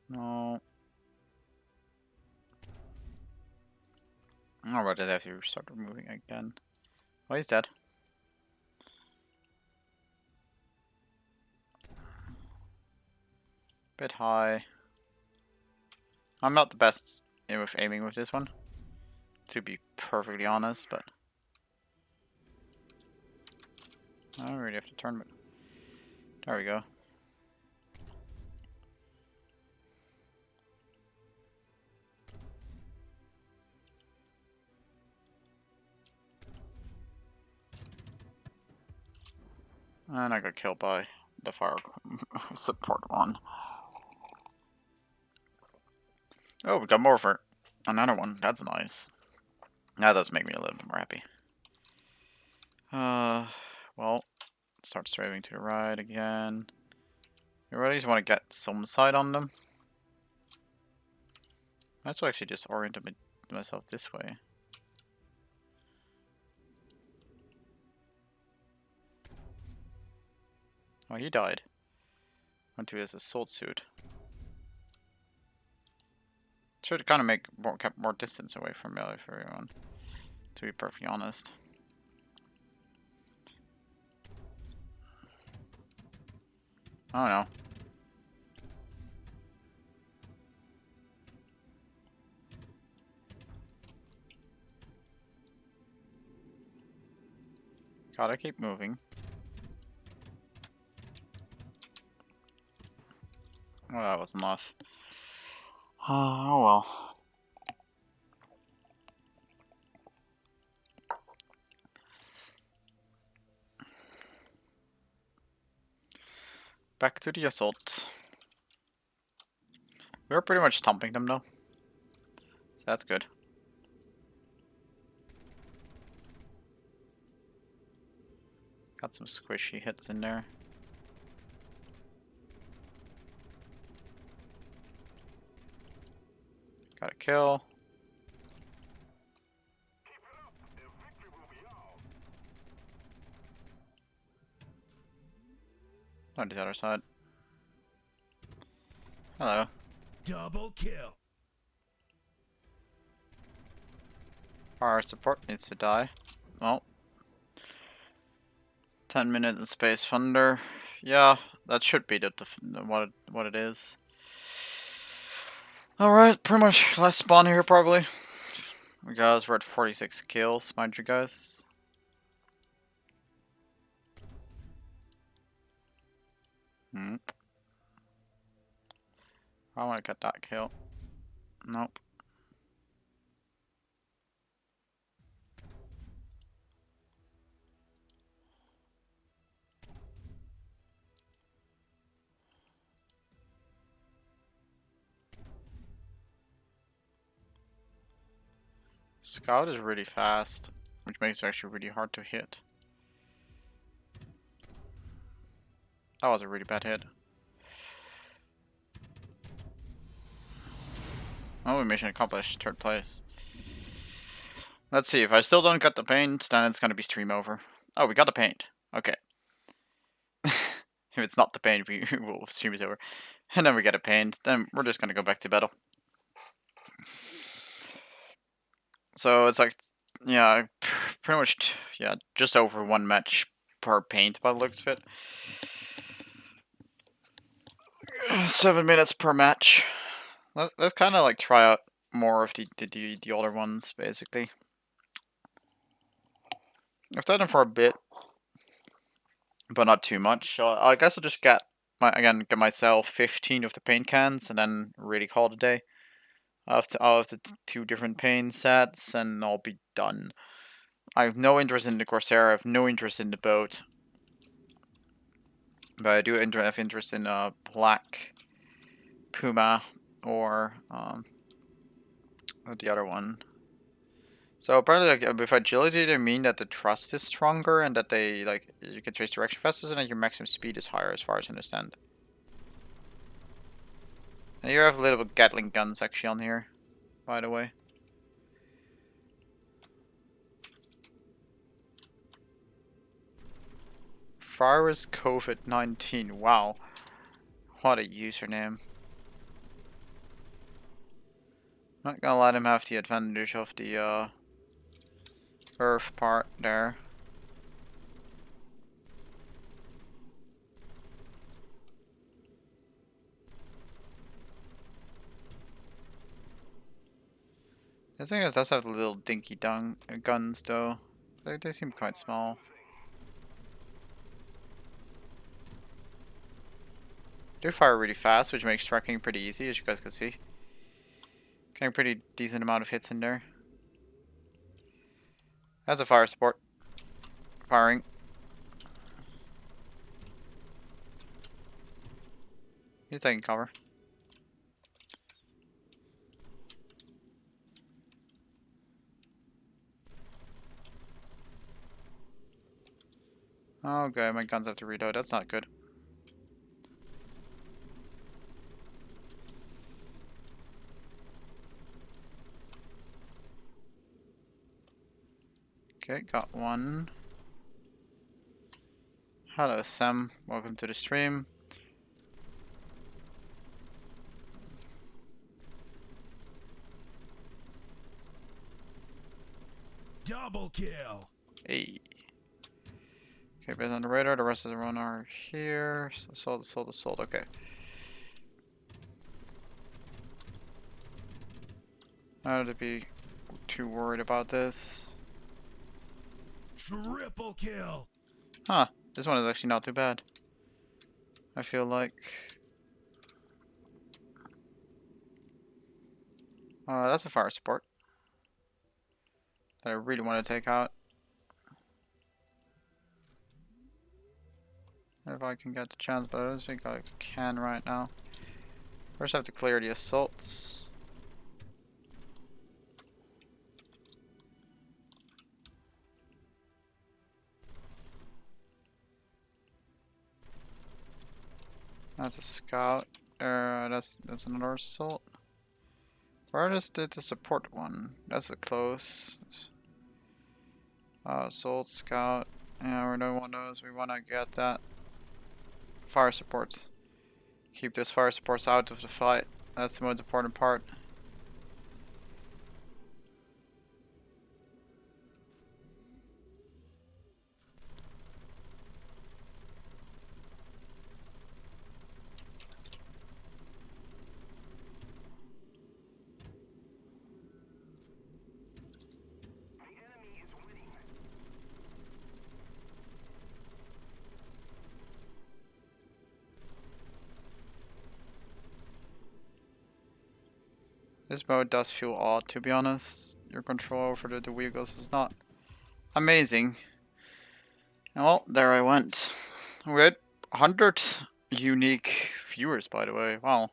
No. Alright, I have to start moving again. Oh, he's dead. Bit high. I'm not the best with aiming with this one, to be perfectly honest, but I don't really have to turn, but there we go. And I got killed by the fire support one. Oh, we got more for another one. That's nice. That does make me a little bit more happy. Well, start strafing to the right again. I really just want to get some sight on them. I have to actually just orient myself this way. Oh, he died. Went to his assault suit. Should kind of make kept more distance away from melee for everyone, to be perfectly honest. I don't know. Gotta keep moving. Well, that was enough. Oh well. Back to the assault. We were pretty much stomping them though. So that's good. Got some squishy hits in there. Got a kill. On the other side. Hello. Double kill. Our support needs to die. Well. 10-minute in Space Thunder. Yeah, that should be what it is. Alright, pretty much last spawn here probably. Guys, we're at 46 kills, mind you guys. Nope. I want to get that kill. Nope. Scout is really fast, which makes it actually really hard to hit. That was a really bad hit. Oh, mission accomplished, 3rd place. Let's see, if I still don't get the paint, then it's gonna be stream over. Oh, we got the paint. Okay. If it's not the paint, we will stream is over. And then we get a paint, then we're just gonna go back to battle. So it's like, yeah, pretty much, yeah, just over 1 match per paint by the looks of it. 7 minutes per match. Let's kind of like try out more of the older ones, basically. I've done them for a bit, but not too much. So I guess I'll just get myself 15 of the paint cans and then really call it a day. I'll have the 2 different paint sets and I'll be done. I have no interest in the Corsair. I have no interest in the boat. But I do have interest in Black Puma or the other one. So apparently, like, with agility, they mean that the thrust is stronger and that they you can trace direction faster and that your maximum speed is higher, as far as I understand. And you have a little bit Gatling guns actually on here, by the way. Virus COVID-19. Wow, what a username. Not gonna let him have the advantage of the Earth part there. The thing is, does have little dinky guns though. They seem quite small. They fire really fast, which makes tracking pretty easy, as you guys can see. Getting a pretty decent amount of hits in there. As a fire support. Firing. He's taking cover. Okay, my guns have to reload. That's not good. Okay, got one. Hello, Sam. Welcome to the stream. Double kill. Hey. Okay, based on the radar, the rest of the run are here. Sold. Okay. I don't have to be too worried about this. Triple kill. Huh. This one is actually not too bad. I feel like. That's a fire support that I really want to take out. If I can get the chance, but I don't think I can right now. First I have to clear the assaults. That's a scout. That's another assault. Where is the support one? That's a close. Assault, scout. Yeah, we don't want those. We want to get that fire supports. Keep those fire supports out of the fight. That's the most important part. This mode does feel odd, to be honest. Your control over the vehicles is not amazing. Well, there I went. We had 100 unique viewers, by the way. Wow,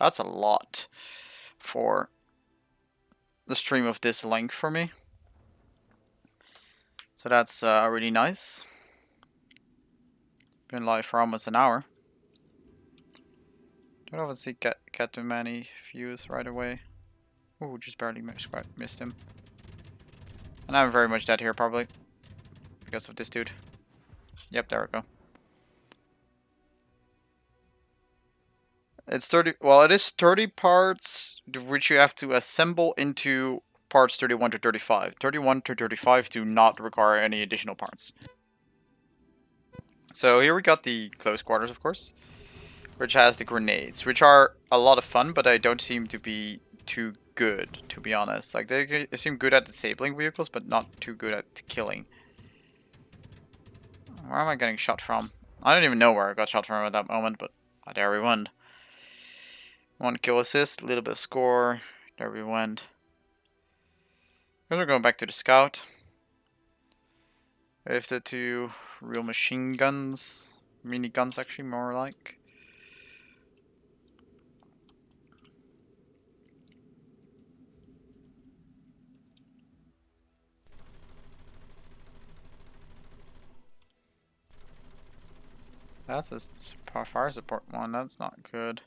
that's a lot for the stream of this length for me. So that's really nice. Been live for almost an hour. Don't obviously get too many views right away. Ooh, just barely missed him. And I'm very much dead here, probably. Because of this dude. Yep, there we go. It's 30, well, it is 30 parts, which you have to assemble into parts 31 to 35. 31 to 35 do not require any additional parts. So here we got the close quarters, of course, which has the grenades, which are a lot of fun, but I don't seem to be too good, to be honest. Like, they seem good at disabling vehicles, but not too good at killing. Where am I getting shot from? I don't even know where I got shot from at that moment, but there we went. One kill assist, a little bit of score. There we went. We're going back to the scout. With the two real machine guns. Mini guns, actually, more like. That's a fire support one. That's not good.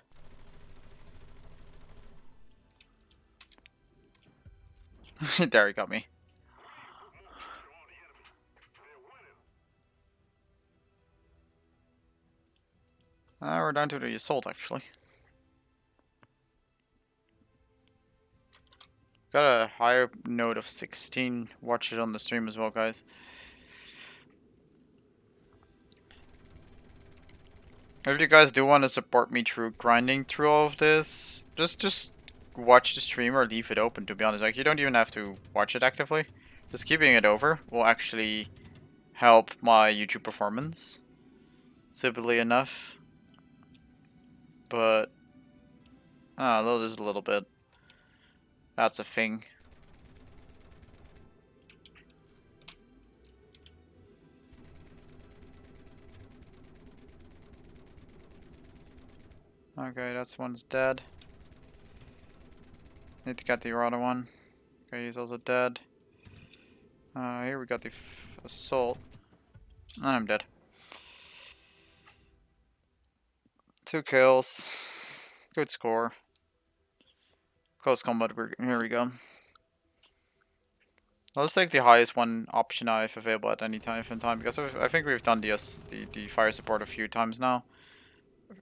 There, he got me. We're down to the assault, actually. Got a higher note of 16. Watch it on the stream as well, guys. If you guys do want to support me through grinding through all of this, just watch the stream or leave it open, to be honest. Like, you don't even have to watch it actively. Just keeping it over will actually help my YouTube performance, simply enough. But, just a little bit. That's a thing. Okay, that's one's dead. Need to get the other one. Okay, he's also dead. Here we got the assault. And I'm dead. 2 kills. Good score. Close combat. Here we go. Let's take the highest one option if available at any time in time, because I think we've done the fire support a few times now,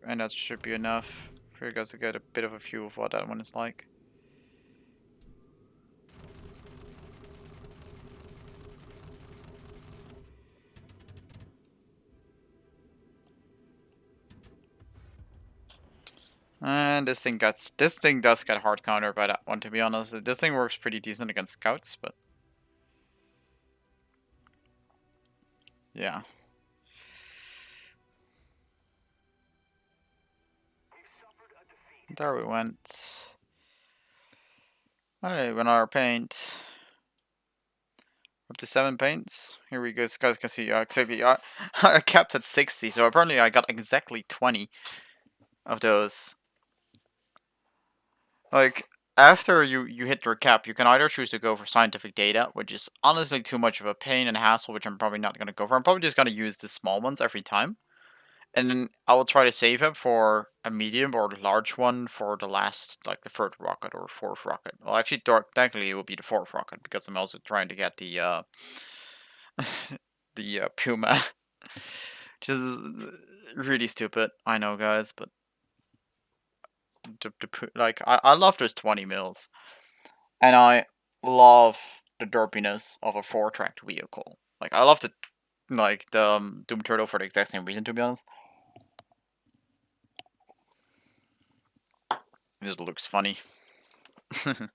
and that should be enough for you guys to get a bit of a view of what that one is like. And this thing does get hard counter by that one, to be honest. This thing works pretty decent against scouts, but yeah. There we went. Alright, went our paint. Up to 7 paints. Here we go. As guys can see, exactly. I capped at 60, so apparently I got exactly 20 of those. Like, after you hit your cap, you can either choose to go for scientific data, which is honestly too much of a pain and hassle, which I'm probably not going to go for. I'm probably just going to use the small ones every time. And then I will try to save it for a medium or large one for the last, like the third rocket or fourth rocket. Well, actually, technically it will be the fourth rocket, because I'm also trying to get the the Puma, which is really stupid. I know, guys, but like I love those 20 mils, and I love the derpiness of a 4-tracked vehicle. Like I love the Doom Turtle for the exact same reason, to be honest. It just looks funny. And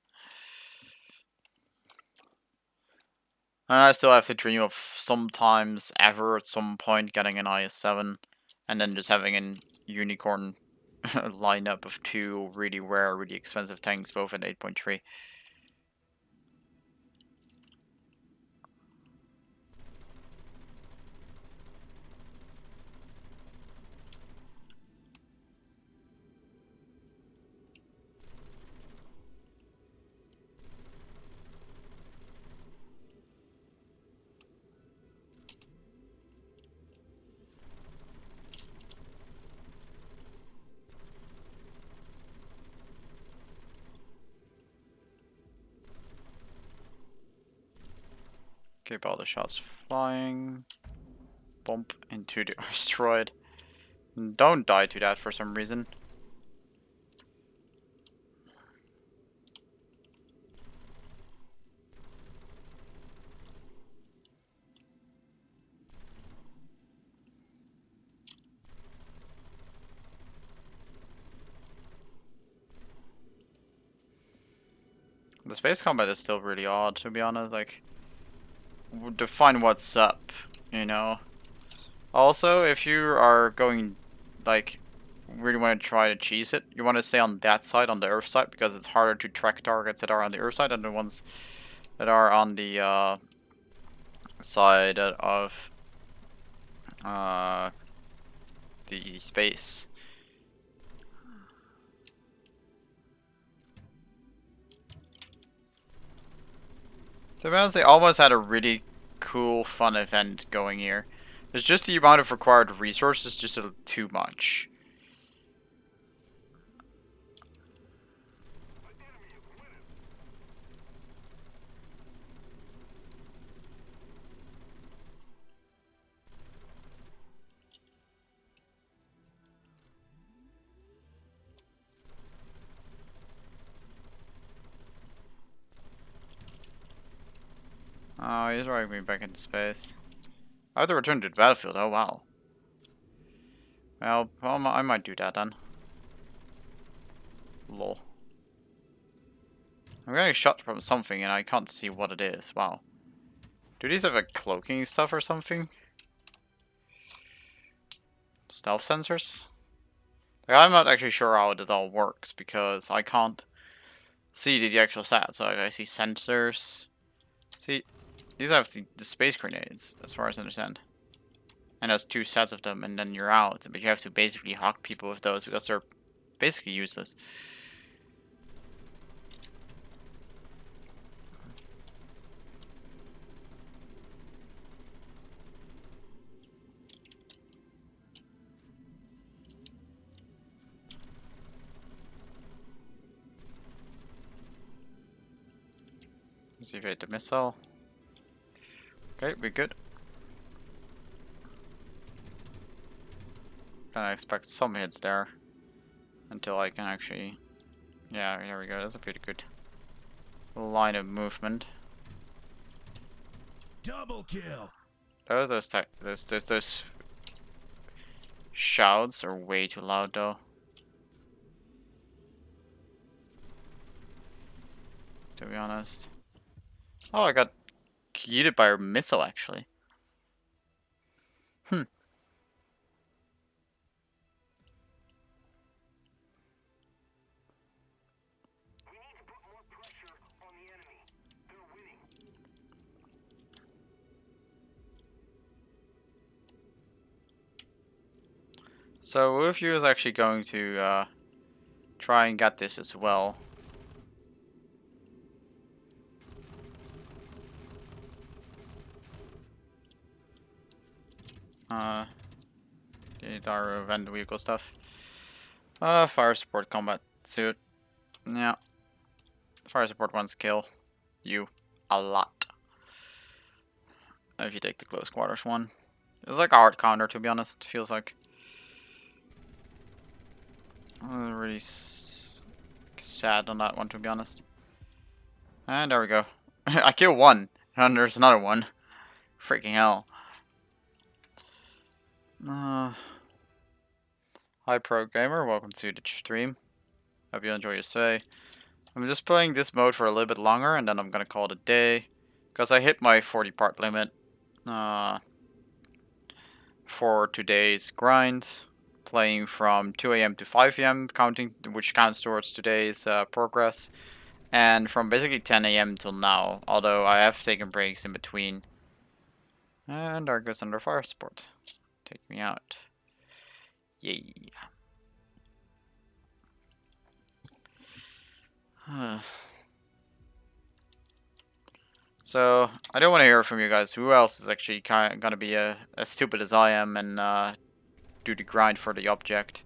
I still have to dream of sometimes ever at some point getting an IS-7 and then just having a unicorn lineup of 2 really rare, really expensive tanks, both at 8.3. Keep all the shots flying. Bump into the asteroid. Don't die to that for some reason. The space combat is still really odd, to be honest. Like, define what's up, you know? Also, if you are going, like, really want to try to cheese it, you want to stay on that side, on the Earth side, because it's harder to track targets that are on the Earth side than the ones that are on the side of the space. To be honest, they almost had a really cool, fun event going here. It's just the amount of required resources just too much. Oh, he's driving me back into space. I have to return to the battlefield. Oh, wow. Well, I might do that then. Lol. I'm getting shot from something and I can't see what it is. Wow. Do these have a cloaking stuff or something? Stealth sensors? Like, I'm not actually sure how it all works because I can't see the actual stats. So I see sensors. See, these have the space grenades, as far as I understand. And there's 2 sets of them, and then you're out. But you have to basically hawk people with those because they're basically useless. Let's evade the missile. Okay, we good. Kinda expect some hits there. Until I can actually... Yeah, there we go. That's a pretty good line of movement. Double kill. Those shouts are way too loud though. To be honest. Oh, I got yeeted by a missile actually. Hmm. So Wolf you is actually going to try and get this as well. Uh, the our event vehicle stuff. Fire support combat suit. Yeah, fire support ones kill you a lot if you take the close quarters one. It's like a hard counter to be honest. Feels like really sad on that one to be honest. And there we go. I kill one, and there's another one. Freaking hell. Hi pro gamer, welcome to the stream. Hope you enjoy your stay. I'm just playing this mode for a little bit longer, and then I'm gonna call it a day, because I hit my 40 part limit for today's grind. Playing from 2 a.m. to 5 a.m., counting which counts towards today's progress, and from basically 10 a.m. till now. Although I have taken breaks in between. And there goes under fire support. Take me out. Yay. So, I don't want to hear from you guys. Who else is actually gonna be as stupid as I am and do the grind for the object?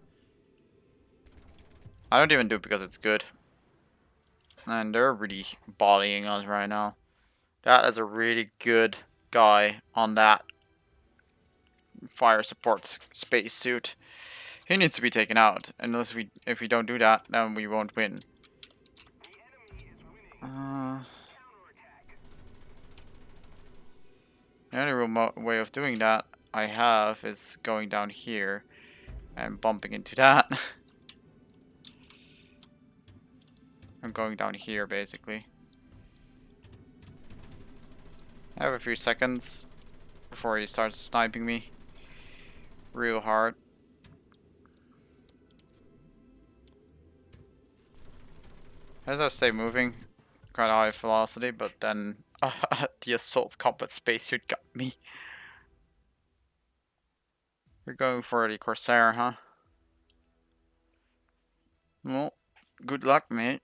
I don't even do it because it's good. And they're really bodying us right now. That is a really good guy on that fire support space suit. He needs to be taken out. If we don't do that, then we won't win. The only real way of doing that I have is going down here and bumping into that. I'm going down here basically. I have a few seconds before he starts sniping me real hard. As I stay moving, quite high velocity, but then the assault combat spacesuit got me. You're going for the Corsair, huh? Well, good luck, mate.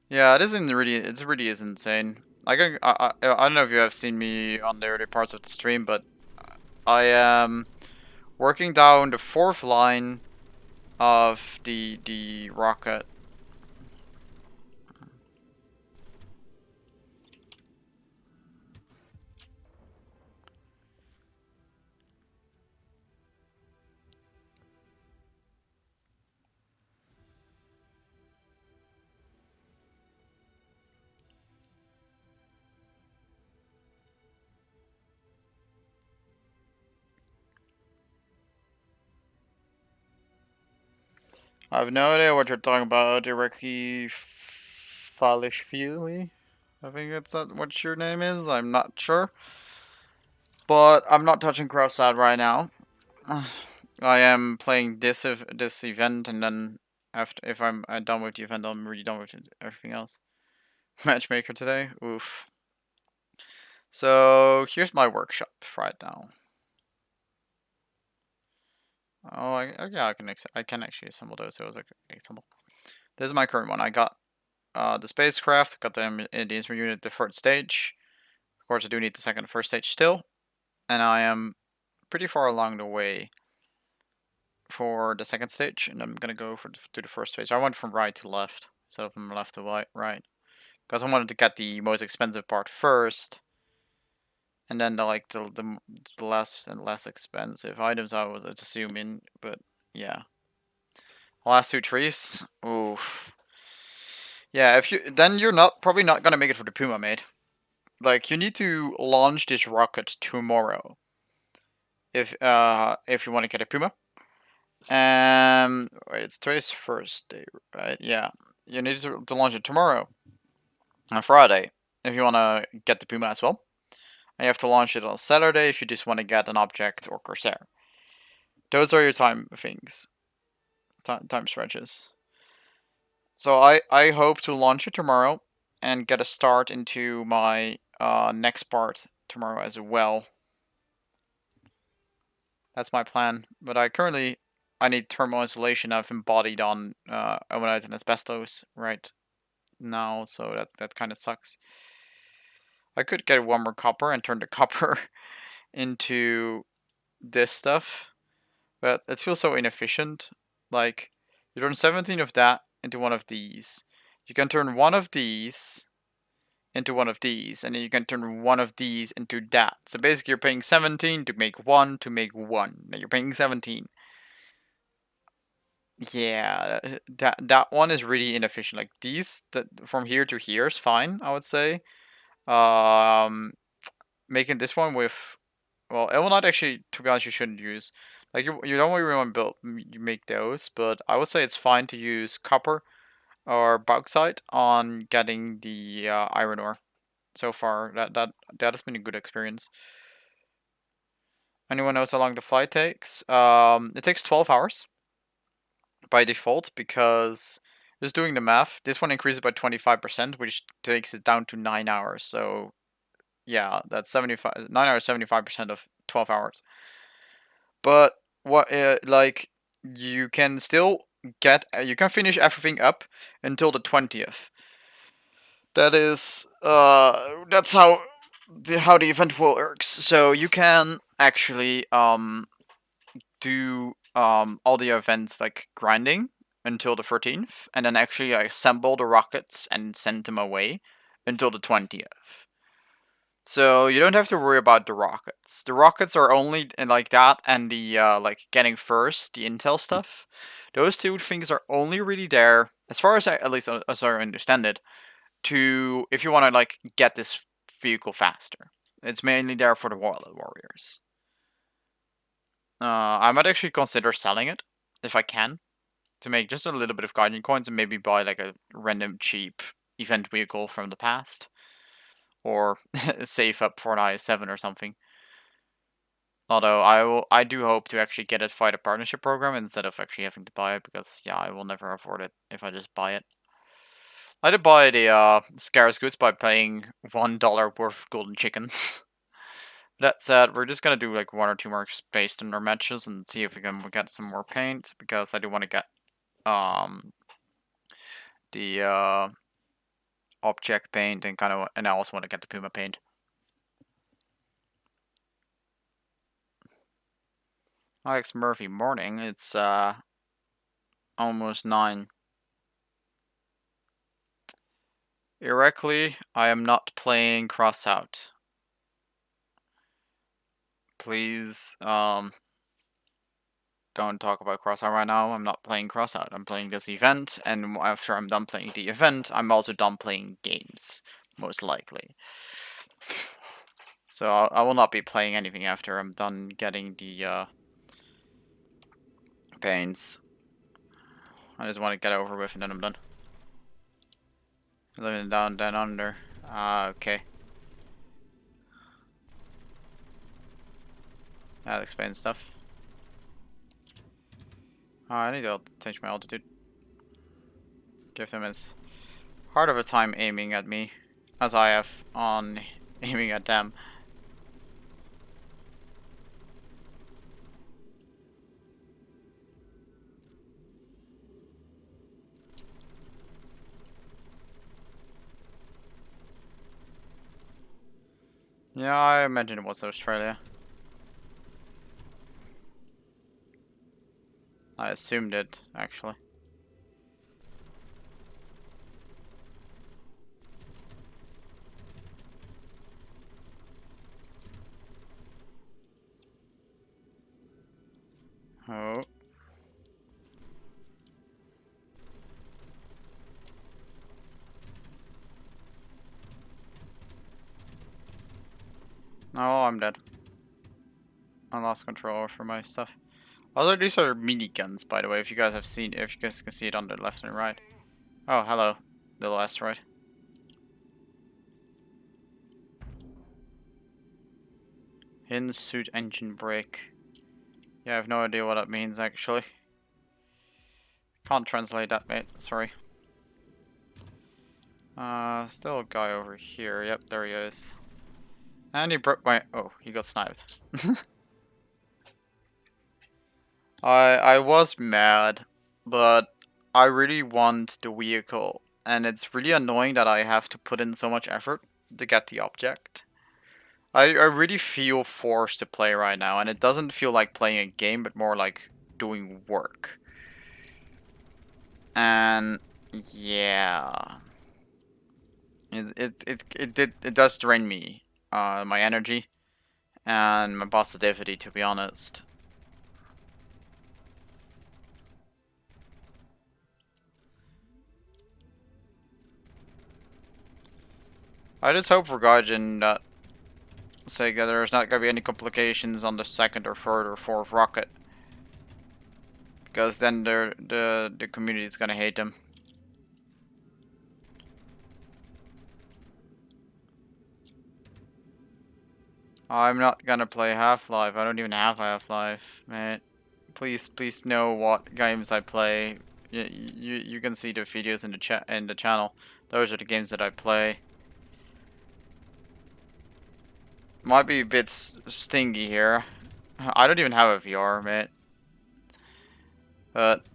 Yeah, it really is insane. I don't know if you have seen me on the early parts of the stream, but I am working down the fourth line of the rocket. I have no idea what you're talking about directly. Falishvili? I think that's what your name is. I'm not sure. But I'm not touching Crossad right now. I am playing this event, and then after, if I'm done with the event, I'm really done with everything else. Matchmaker today? Oof. So here's my workshop right now. Oh, yeah, I can actually assemble those. So it was like assemble. This is my current one. I got the spacecraft, got the instrument unit, the first stage. Of course, I do need the second and first stage still, and I am pretty far along the way for the second stage, and I'm gonna go to the first stage. I went from right to left, instead of from left to right. Because I wanted to get the most expensive part first, and then the less and less expensive items I was assuming. But yeah, last two trees. Oof. Yeah, if you then you're not probably not gonna make it for the Puma, mate. Like you need to launch this rocket tomorrow if you want to get a Puma. Wait, it's today's first day, right? Yeah, you need to launch it tomorrow on Friday if you want to get the Puma as well. And you have to launch it on Saturday if you just want to get an object or Corsair. Those are your time things, time stretches. So I hope to launch it tomorrow and get a start into my next part tomorrow as well. That's my plan. But I need thermal insulation. I've embodied on ilmenite and asbestos right now, so that kind of sucks. I could get one more copper and turn the copper into this stuff, but it feels so inefficient. Like you turn 17 of that into one of these. You can turn one of these into one of these, and then you can turn one of these into that. So basically, you're paying 17 to make one to make one. Now you're paying 17. Yeah, that one is really inefficient. Like these, that from here to here is fine, I would say. Um, Making this one with, well, it will not actually. To be honest, you shouldn't use. Like you don't really want to build you make those, but I would say it's fine to use copper or bauxite on getting the iron ore. So far, that has been a good experience. Anyone knows how long the flight takes? It takes 12 hours by default because just doing the math, this one increases by 25%, which takes it down to 9 hours. So yeah, that's 75 9 hours, 75% of 12 hours. But what like you can still you can finish everything up until the 20th. That's how the event works. So you can actually do all the events like grinding until the 13th, and then actually assemble the rockets and send them away until the 20th. So you don't have to worry about the rockets. The rockets are only like that, and the like getting first, the intel stuff. Those two things are only really there, as far as at least as I understand it, to if you want to like get this vehicle faster. It's mainly there for the warriors. I might actually consider selling it if I can to make just a little bit of guardian coins and maybe buy like a random cheap event vehicle from the past or save up for an IS-7 or something. Although I do hope to actually get it via the partnership program instead of actually having to buy it because yeah, I will never afford it if I just buy it. I did buy the scarce goods by paying $1 worth of golden chickens. That said, we're just gonna do like one or two more based on our matches and see if we can get some more paint because I do want to get um the object paint and and I also want to get the Puma paint. Alex Murphy morning. It's almost 9. Directly, I am not playing Crossout. Please don't talk about Crossout right now. I'm not playing Crossout. I'm playing this event, and after I'm done playing the event, I'm also done playing games, most likely. So I will not be playing anything after I'm done getting the paints. I just want to get over with and then I'm done. Living down under. Ah, okay. That explains stuff. Oh, I need to change my altitude. Give them as hard of a time aiming at me as I have on aiming at them. Yeah, I imagine it was Australia. I assumed it, actually. Oh, I'm dead. I lost control over my stuff. Also, these are miniguns, by the way, if you guys can see it on the left and right. Oh, hello, little asteroid. Hidden suit engine brake. Yeah, I have no idea what that means, actually. Can't translate that, mate. Sorry. Still a guy over here. Yep, there he is. And he broke my... Oh, he got sniped. I was mad, but I really want the vehicle. And it's really annoying that I have to put in so much effort to get the object. I really feel forced to play right now, and it doesn't feel like playing a game, but more like doing work. And yeah, it does drain me, my energy and my positivity, to be honest. I just hope for Gaijin that say that there's not gonna be any complications on the second or third or fourth rocket, because then the community is gonna hate them. I'm not gonna play Half-Life. I don't even have Half-Life, man. Please know what games I play. You can see the videos in the channel. Those are the games that I play. Might be a bit stingy here. I don't even have a VR, mate. But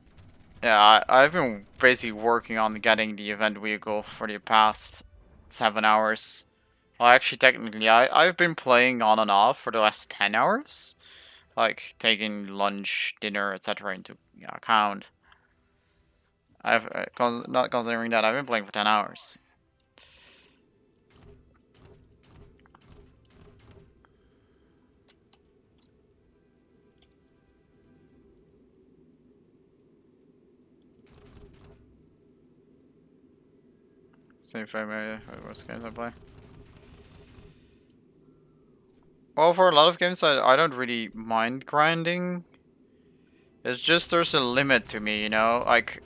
yeah, I've been basically working on getting the event vehicle for the past 7 hours. Well, actually, technically, I've been playing on and off for the last 10 hours. Like, taking lunch, dinner, etc. into account. Not considering that, I've been playing for 10 hours. Same area, most games I play. Well, for a lot of games, I don't really mind grinding. It's just there's a limit to me, you know? Like,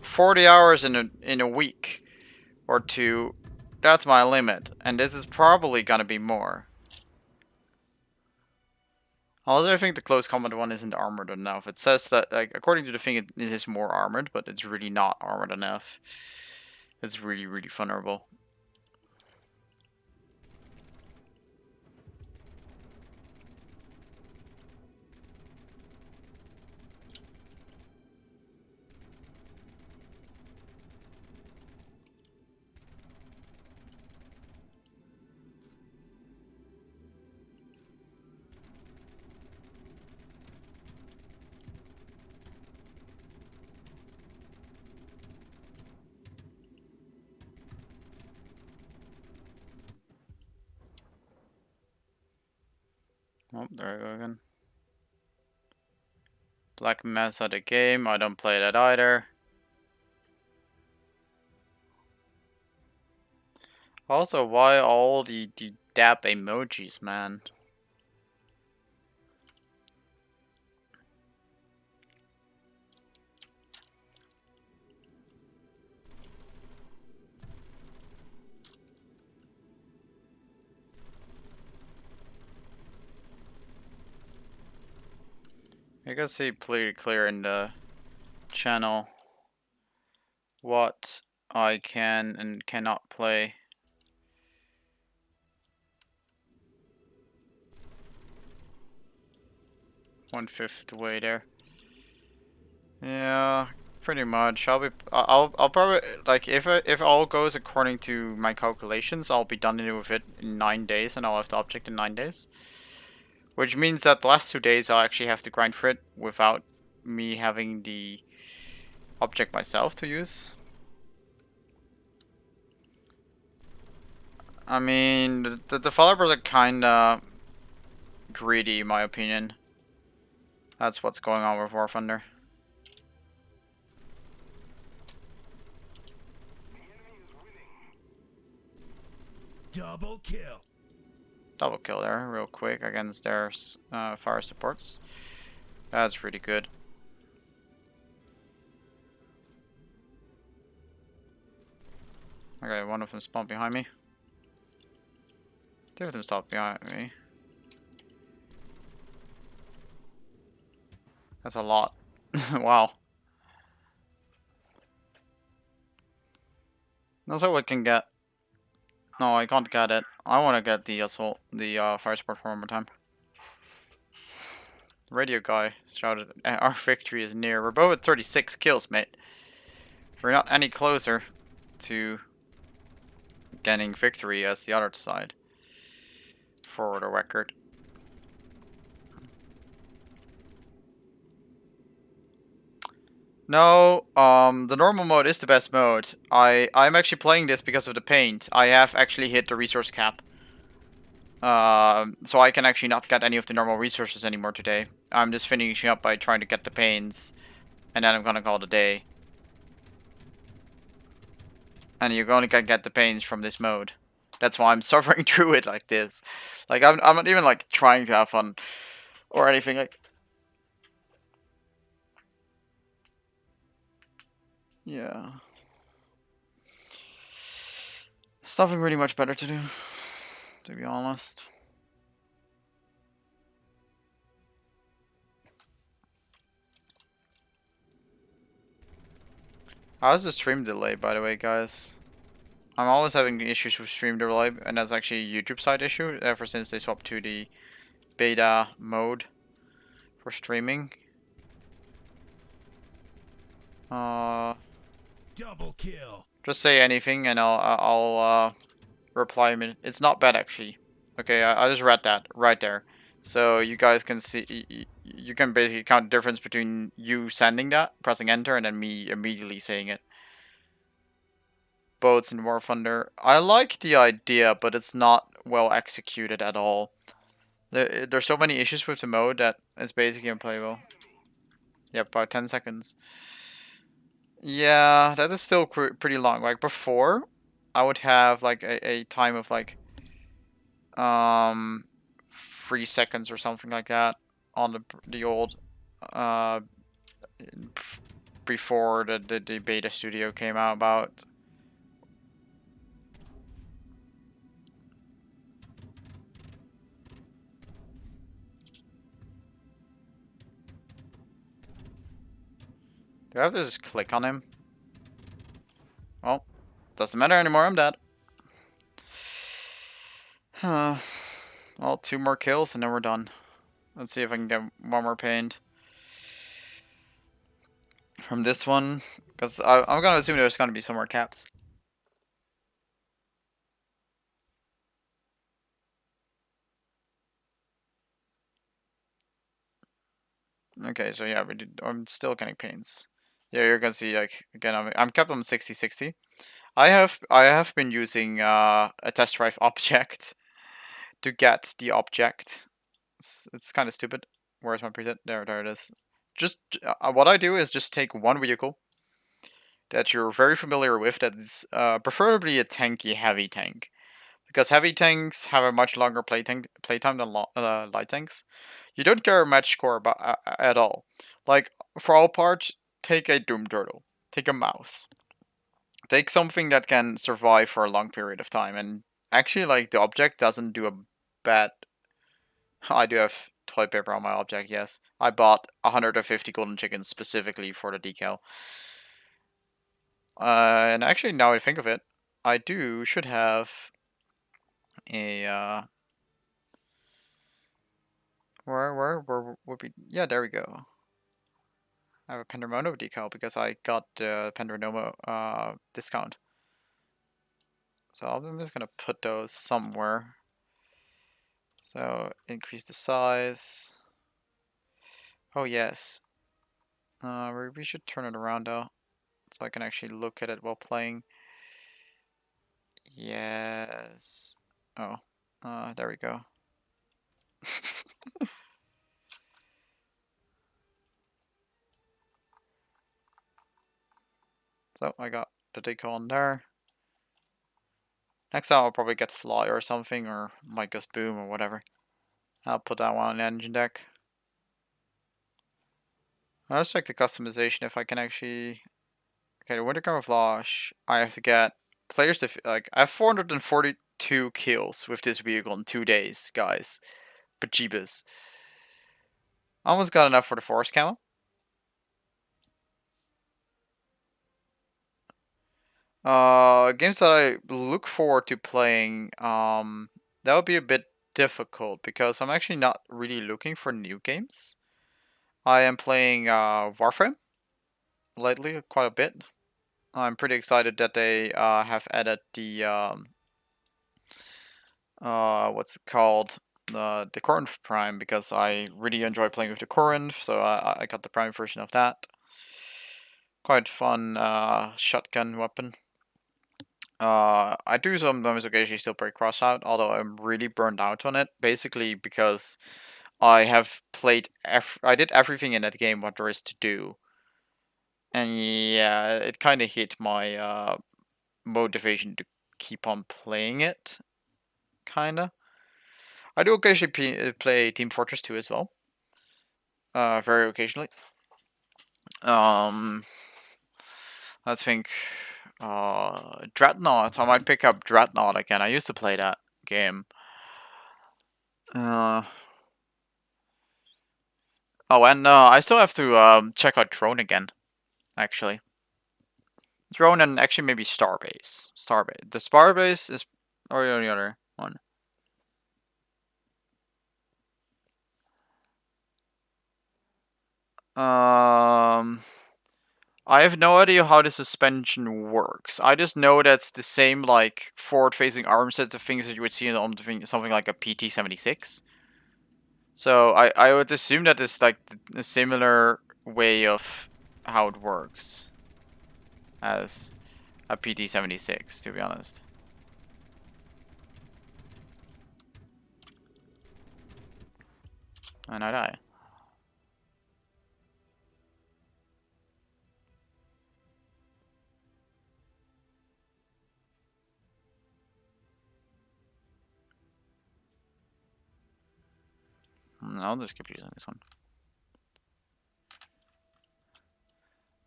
40 hours in a week or two, that's my limit. And this is probably gonna be more. Also, I think the close combat one isn't armored enough. It says that, like, according to the thing, it is more armored, but it's really not armored enough. It's really, really vulnerable. Oh, there we go again. Black Mesa the game, I don't play that either. Also, why all the dap emojis, man? You can see pretty clear in the channel what I can and cannot play. 1/5 the way there. Yeah, pretty much. I'll probably, like, if all goes according to my calculations, I'll be done with it in 9 days, and I'll have the object in 9 days. Which means that the last 2 days I'll actually have to grind for it without me having the object myself to use. I mean, the developers are kinda greedy, in my opinion. That's what's going on with War Thunder. Double kill. Double kill there, real quick, against their fire supports. That's really good. Okay, one of them spawned behind me. Two of them stopped behind me. That's a lot. Wow. That's what we can get. No, I can't get it. I want to get the assault, the fire support for one more time. The radio guy shouted, "Our victory is near." We're both at 36 kills, mate. We're not any closer to getting victory as the other side. For the record. No, the normal mode is the best mode. I'm actually playing this because of the paint. I have actually hit the resource cap. So I can actually not get any of the normal resources anymore today. I'm just finishing up by trying to get the paints, and then I'm gonna call it a day. And you're only gonna get the paints from this mode. That's why I'm suffering through it like this. Like I'm not even like trying to have fun or anything like. Yeah. There's nothing really much better to do, to be honest. How's the stream delay, by the way, guys? I'm always having issues with stream delay, and that's actually a YouTube side issue ever since they swapped to the beta mode for streaming. Uh, Double kill. just say anything and I'll reply. It's not bad actually. Okay, I just read that right there, so you guys can see. You can basically count the difference between you sending that, pressing enter, and then me immediately saying it. Boats in War Thunder. I like the idea, but it's not well executed at all. There's so many issues with the mode that it's basically unplayable. Yep, about 10 seconds. Yeah, that is still pretty long. Like before, I would have like a time of like um 3 seconds or something like that on the old uh before the beta studio came out about. Do I have to just click on him? Well, doesn't matter anymore. I'm dead. Well, 2 more kills and then we're done. Let's see if I can get one more paint from this one, because I'm gonna assume there's gonna be some more caps. Okay, so yeah, I'm still getting paints. Yeah, you're gonna see like again. I'm kept on 60/60. I have been using a test drive object to get the object. It's kind of stupid. Where's my preset? There it is. Just what I do is just take one vehicle that you're very familiar with that is preferably a tanky heavy tank, because heavy tanks have a much longer playtime than light tanks. You don't care match score about, at all. Like for all parts, take a Doom Turtle, take a mouse, take something that can survive for a long period of time, and actually like the object doesn't do a bad. I do have toilet paper on my object. Yes, I bought 150 golden chickens specifically for the decal. And actually, now I think of it, I should have a where would be, yeah, there we go. I have a Pandemonium decal because I got the Pandemonium discount. So I'm just gonna put those somewhere. So increase the size. Oh yes. We should turn it around though, so I can actually look at it while playing. Yes. Oh. There we go. So I got the decal on there. Next time I'll probably get Fly or something, or might just Boom or whatever. I'll put that one on the engine deck. Let's check the customization if I can actually. Okay, the winter camouflage. I have to get players to like. I have 442 kills with this vehicle in 2 days, guys. Bejeebus. Almost got enough for the forest camo. Games that I look forward to playing. That would be a bit difficult because I'm actually not really looking for new games. I am playing Warframe lately quite a bit. I'm pretty excited that they have added the what's it called, the Corinth Prime, because I really enjoy playing with the Corinth, so I got the Prime version of that. Quite fun shotgun weapon. I do sometimes occasionally still play Crossout, although I'm really burned out on it. Basically because I have played I did everything in that game what there is to do, and yeah, it kind of hit my motivation to keep on playing it. Kinda. I do occasionally play Team Fortress 2 as well. Very occasionally. Um, let's think. Dreadnought. I might pick up Dreadnought again. I used to play that game. Uh, oh, and I still have to check out Drone again. Actually, Drone and actually maybe Starbase. Starbase. The Starbase is, or the other one. Um, I have no idea how the suspension works. I just know that's the same like forward-facing arm set of things that you would see on something like a PT-76. So I would assume that it's like a similar way of how it works as a PT-76, to be honest. And I die. I'll just keep using this one.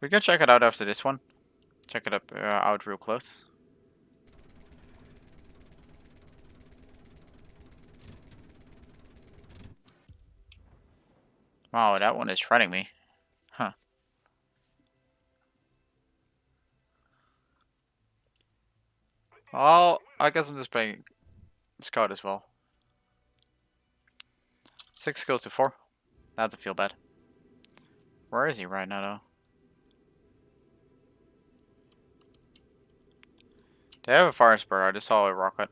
We can check it out after this one. Check it up out real close. Wow, that one is shredding me. Huh. Well, I guess I'm just playing Scout as well. 6 goes to 4. That doesn't feel bad. Where is he right now, though? They have a fire spur. I just saw a rocket.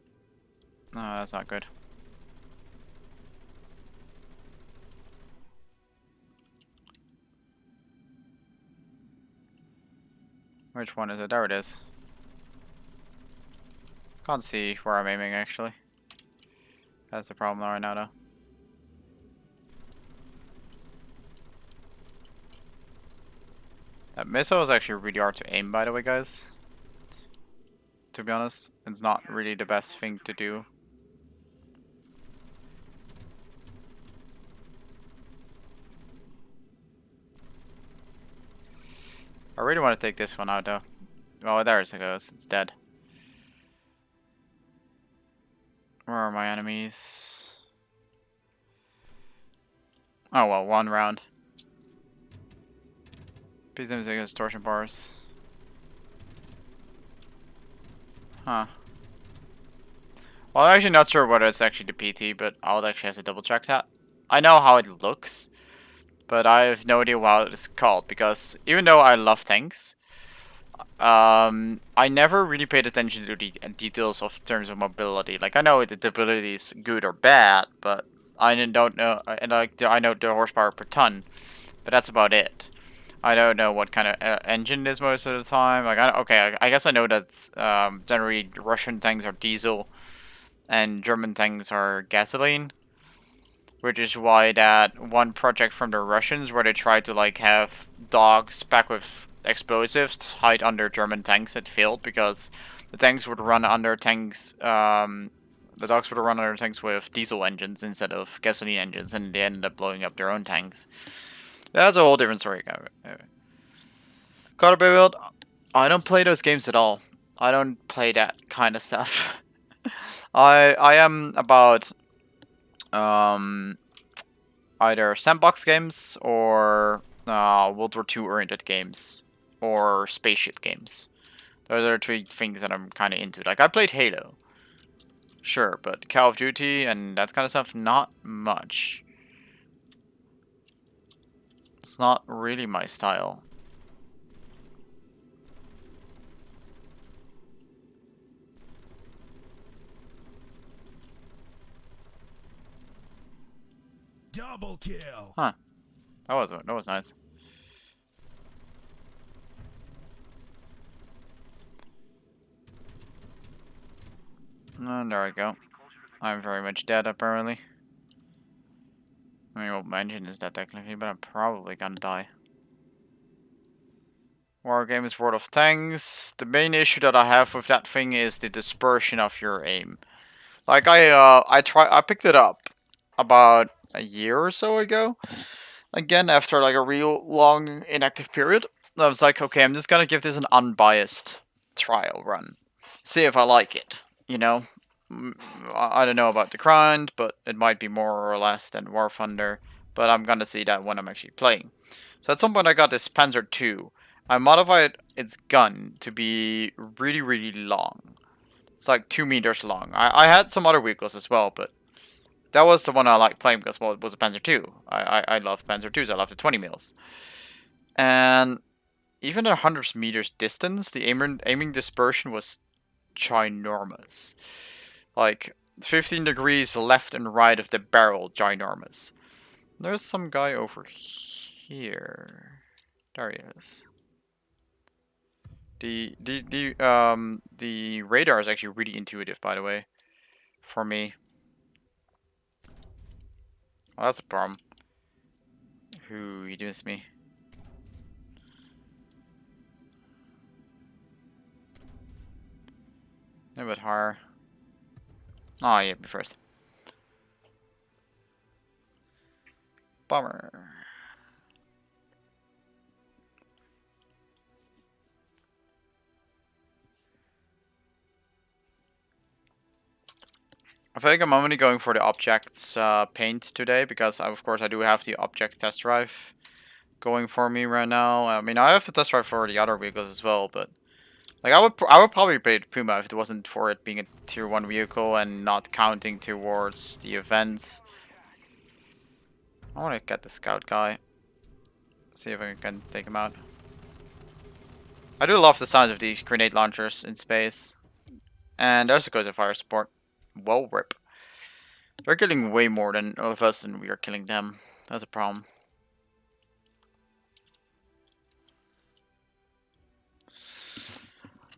No, that's not good. Which one is it? There it is. Can't see where I'm aiming, actually. That's the problem right now, though. That missile is actually really hard to aim, by the way, guys. To be honest, it's not really the best thing to do. I really want to take this one out, though. Oh, there it goes. It's dead. Where are my enemies? Oh, well, one round. Please let me take distortion bars. Huh. Well, I'm actually not sure whether it's actually the PT, but I'll actually have to double check that. I know how it looks, but I have no idea what it's called, because even though I love tanks, I never really paid attention to the details of terms of mobility. Like, I know the ability is good or bad, but I don't know, and like I know the horsepower per ton, but that's about it. I don't know what kind of engine it is most of the time. Like, I guess I know that generally Russian tanks are diesel and German tanks are gasoline, which is why that one project from the Russians where they tried to like have dogs back with explosives hide under German tanks. It failed because the tanks would run under tanks. The dogs would run under tanks with diesel engines instead of gasoline engines, and they ended up blowing up their own tanks. That's a whole different story. Call of Build. I don't play those games at all. I don't play that kind of stuff. I am about um either sandbox games or World War II oriented games or spaceship games. Those are three things that I'm kind of into. Like I played Halo, sure, but Call of Duty and that kind of stuff, not much. It's not really my style. Double kill. Huh? That was nice. And there we go. I'm very much dead apparently. I mean, well, my engine is dead technically, but I'm probably gonna die. War game is World of Tanks. The main issue that I have with that thing is the dispersion of your aim. Like I picked it up about a year or so ago. Again, after like a real long inactive period, I was like, okay, I'm just gonna give this an unbiased trial run, see if I like it. You know, I don't know about the grind, but it might be more or less than War Thunder. But I'm gonna see that when I'm actually playing. So at some point, I got this Panzer II. I modified its gun to be really, really long. It's like 2 meters long. I had some other vehicles as well, but that was the one I liked playing because, well, it was a Panzer II. I love Panzer IIs. I love the 20 mils. And even at 100 meters distance, the aiming dispersion was ginormous. Like 15 degrees left and right of the barrel, ginormous. There's some guy over here. There he is. The radar is actually really intuitive, by the way, for me. Well, that's a problem. Who you doing to me? A bit higher. Oh, yeah, me first. Bummer. I think I'm only going for the objects paint today because, of course, I do have the object test drive going for me right now. I mean, I have to test drive for the other vehicles as well, but like I would probably paint Puma if it wasn't for it being a tier 1 vehicle and not counting towards the events. I want to get the scout guy. See if I can take him out. I do love the sounds of these grenade launchers in space. And there's a of fire support. Well, rip. They're killing way more than of us than we are killing them. That's a problem.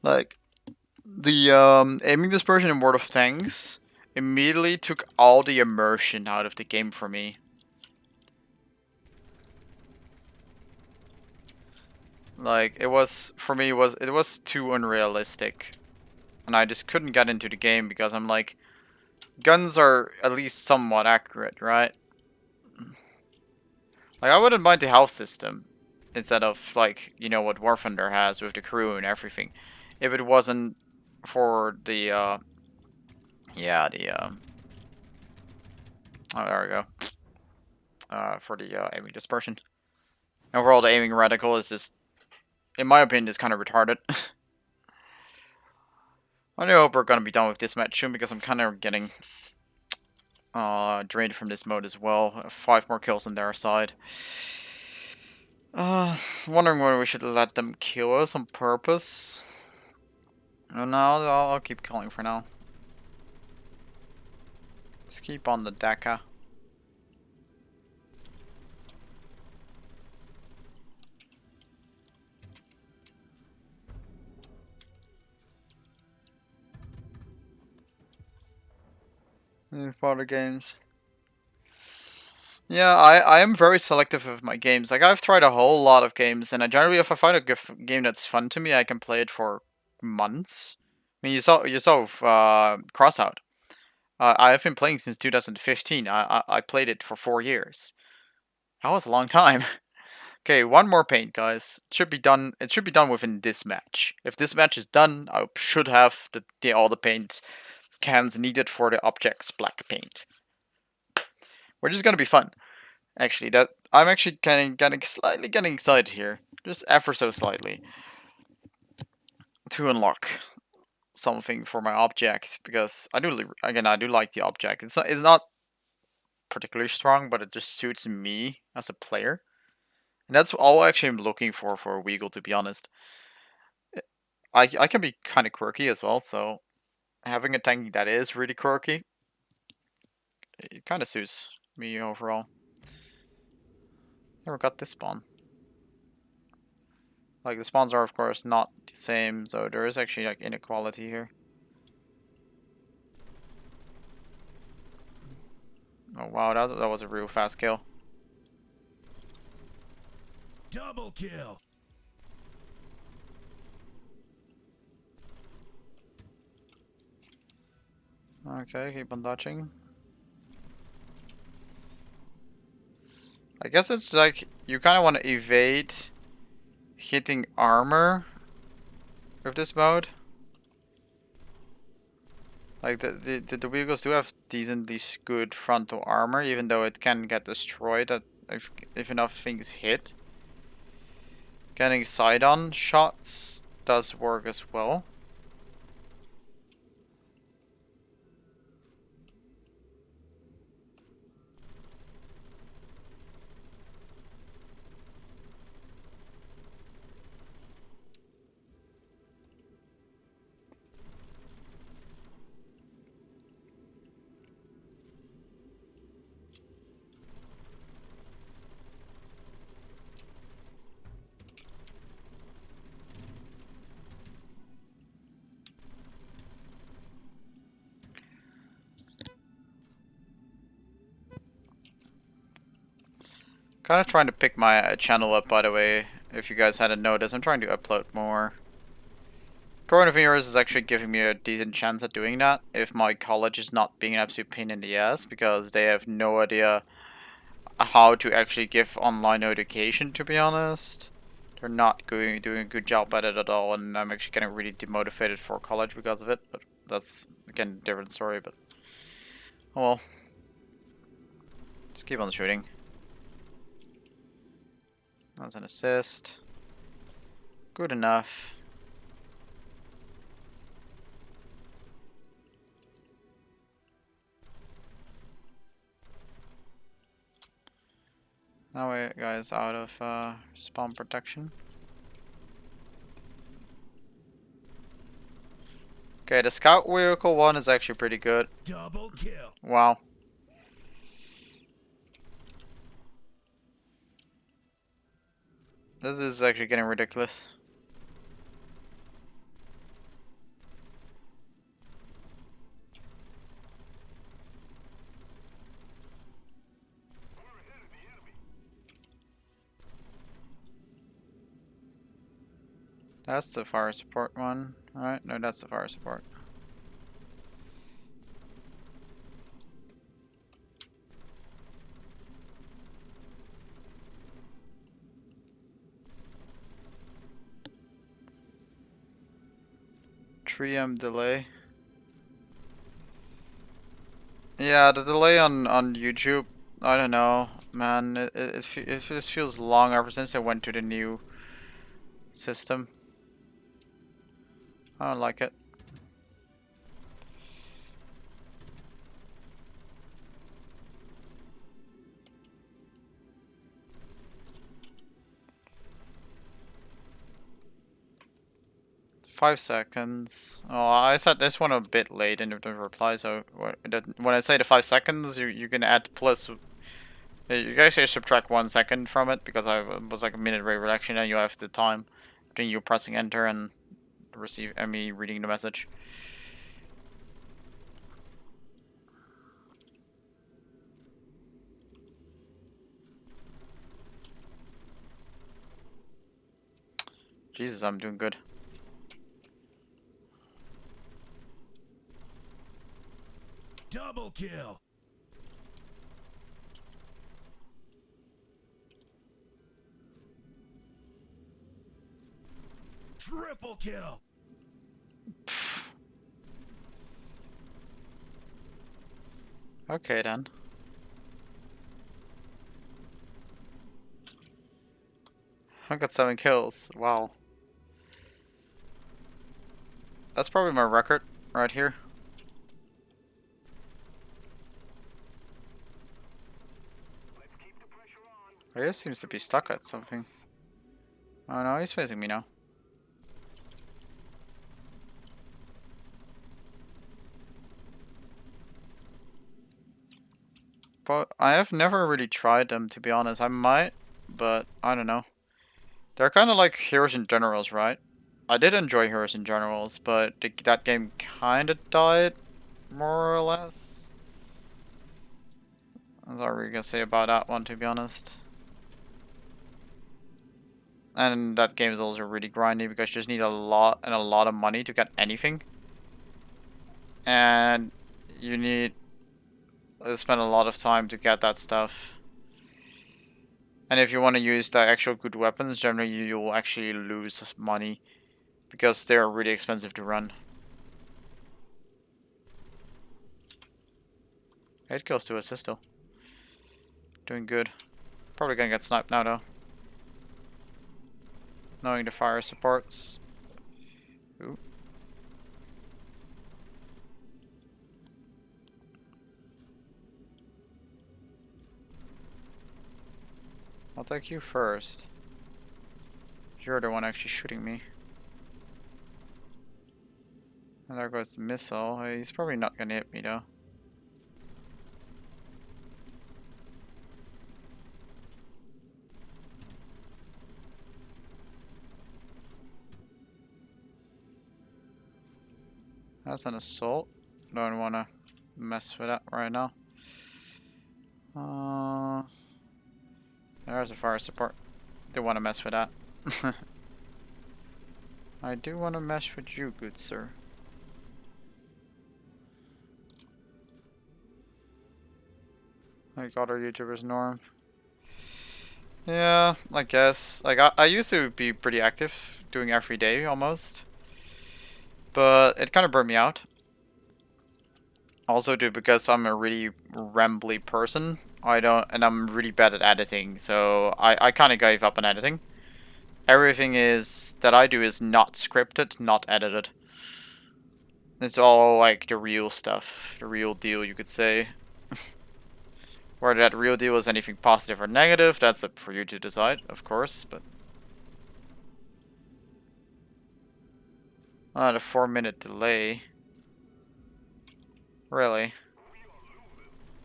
Like, the aiming dispersion in World of Tanks immediately took all the immersion out of the game for me. Like, it was, for me, it was too unrealistic. And I just couldn't get into the game because I'm like, guns are at least somewhat accurate, right? Like, I wouldn't mind the health system instead of, like, you know, what War Thunder has with the crew and everything. If it wasn't for the, yeah, the, oh, there we go. For the aiming dispersion. Overall, the aiming reticle is just, in my opinion, is kind of retarded. I do hope we're going to be done with this match soon because I'm kind of getting drained from this mode as well. 5 more kills on their side. Wondering whether we should let them kill us on purpose. Oh, no, I'll keep killing for now. Let's keep on the Deca. For the games. Yeah, I am very selective with my games. Like I've tried a whole lot of games, and I generally, if I find a game that's fun to me, I can play it for months. I mean, you saw Crossout. I've been playing since 2015. I played it for 4 years. That was a long time. Okay, one more paint, guys. It should be done. It should be done within this match. If this match is done, I should have all the paint cans needed for the objects black paint, which is gonna be fun. Actually, that I'm actually slightly getting excited here, just ever so slightly, to unlock something for my object because I do like the object. It's not particularly strong, but it just suits me as a player, and that's all actually I'm looking for a Weagle, to be honest. I can be kind of quirky as well, so having a tank that is really quirky, it kind of suits me overall. Never got this spawn. Like the spawns are of course not the same, so there is actually like inequality here. Oh wow, that was a real fast kill. Double kill. Okay, keep on dodging. I guess it's like you kind of want to evade hitting armor with this mode. Like the vehicles do have decently good frontal armor, even though it can get destroyed if enough things hit. Getting side-on shots does work as well. Kind of trying to pick my channel up, by the way, if you guys hadn't noticed. I'm trying to upload more. Coronavirus is actually giving me a decent chance at doing that if my college is not being an absolute pain in the ass because they have no idea how to actually give online education, to be honest. They're not doing a good job at it at all, and I'm actually getting really demotivated for college because of it, but that's, again, a different story, but oh well. Just keep on shooting. That's an assist. Good enough. That way, guys, out of spawn protection. Okay, the scout vehicle one is actually pretty good. Double kill. Wow. This is actually getting ridiculous. That's the fire support one. Alright, no, that's the fire support. Trium delay. Yeah, the delay on YouTube, I don't know, man. It just feels long ever since I went to the new system. I don't like it. Five seconds. Oh, I said this one a bit late in the reply, so when I say the 5 seconds, you can add plus. You guys should subtract 1 second from it because I was like a minute rate reduction, and you have the time between you pressing enter and me reading the message. Jesus, I'm doing good. Double kill. Triple kill. Pfft. Okay then. I got 7 kills. Wow. That's probably my record right here. He just seems to be stuck at something. Oh no, he's facing me now. But I have never really tried them, to be honest. I might, but I don't know. They're kind of like Heroes and Generals, right? I did enjoy Heroes and Generals, but that game kind of died, more or less. That's all we're gonna say about that one, to be honest. And that game is also really grindy because you just need a lot of money to get anything. And you need to spend a lot of time to get that stuff. And if you want to use the actual good weapons, generally you'll actually lose money because they're really expensive to run. 8 kills to assist though. Doing good. Probably gonna get sniped now though. Knowing the fire supports. Ooh. I'll take you first. You're the one actually shooting me. And there goes the missile. He's probably not gonna hit me though. That's an assault. Don't wanna mess with that right now. There's a fire support. Don't wanna mess with that. I do wanna mess with you, good sir. Like other YouTubers, Norm. Yeah, I guess. Like, I used to be pretty active, doing every day almost. But it kind of burned me out. Also, too, because I'm a really rambly person. And I'm really bad at editing, so I kind of gave up on editing. Everything is that I do is not scripted, not edited. It's all like the real stuff, the real deal, you could say. Whether that real deal is anything positive or negative, that's up for you to decide, of course, but... the 4-minute delay. Really?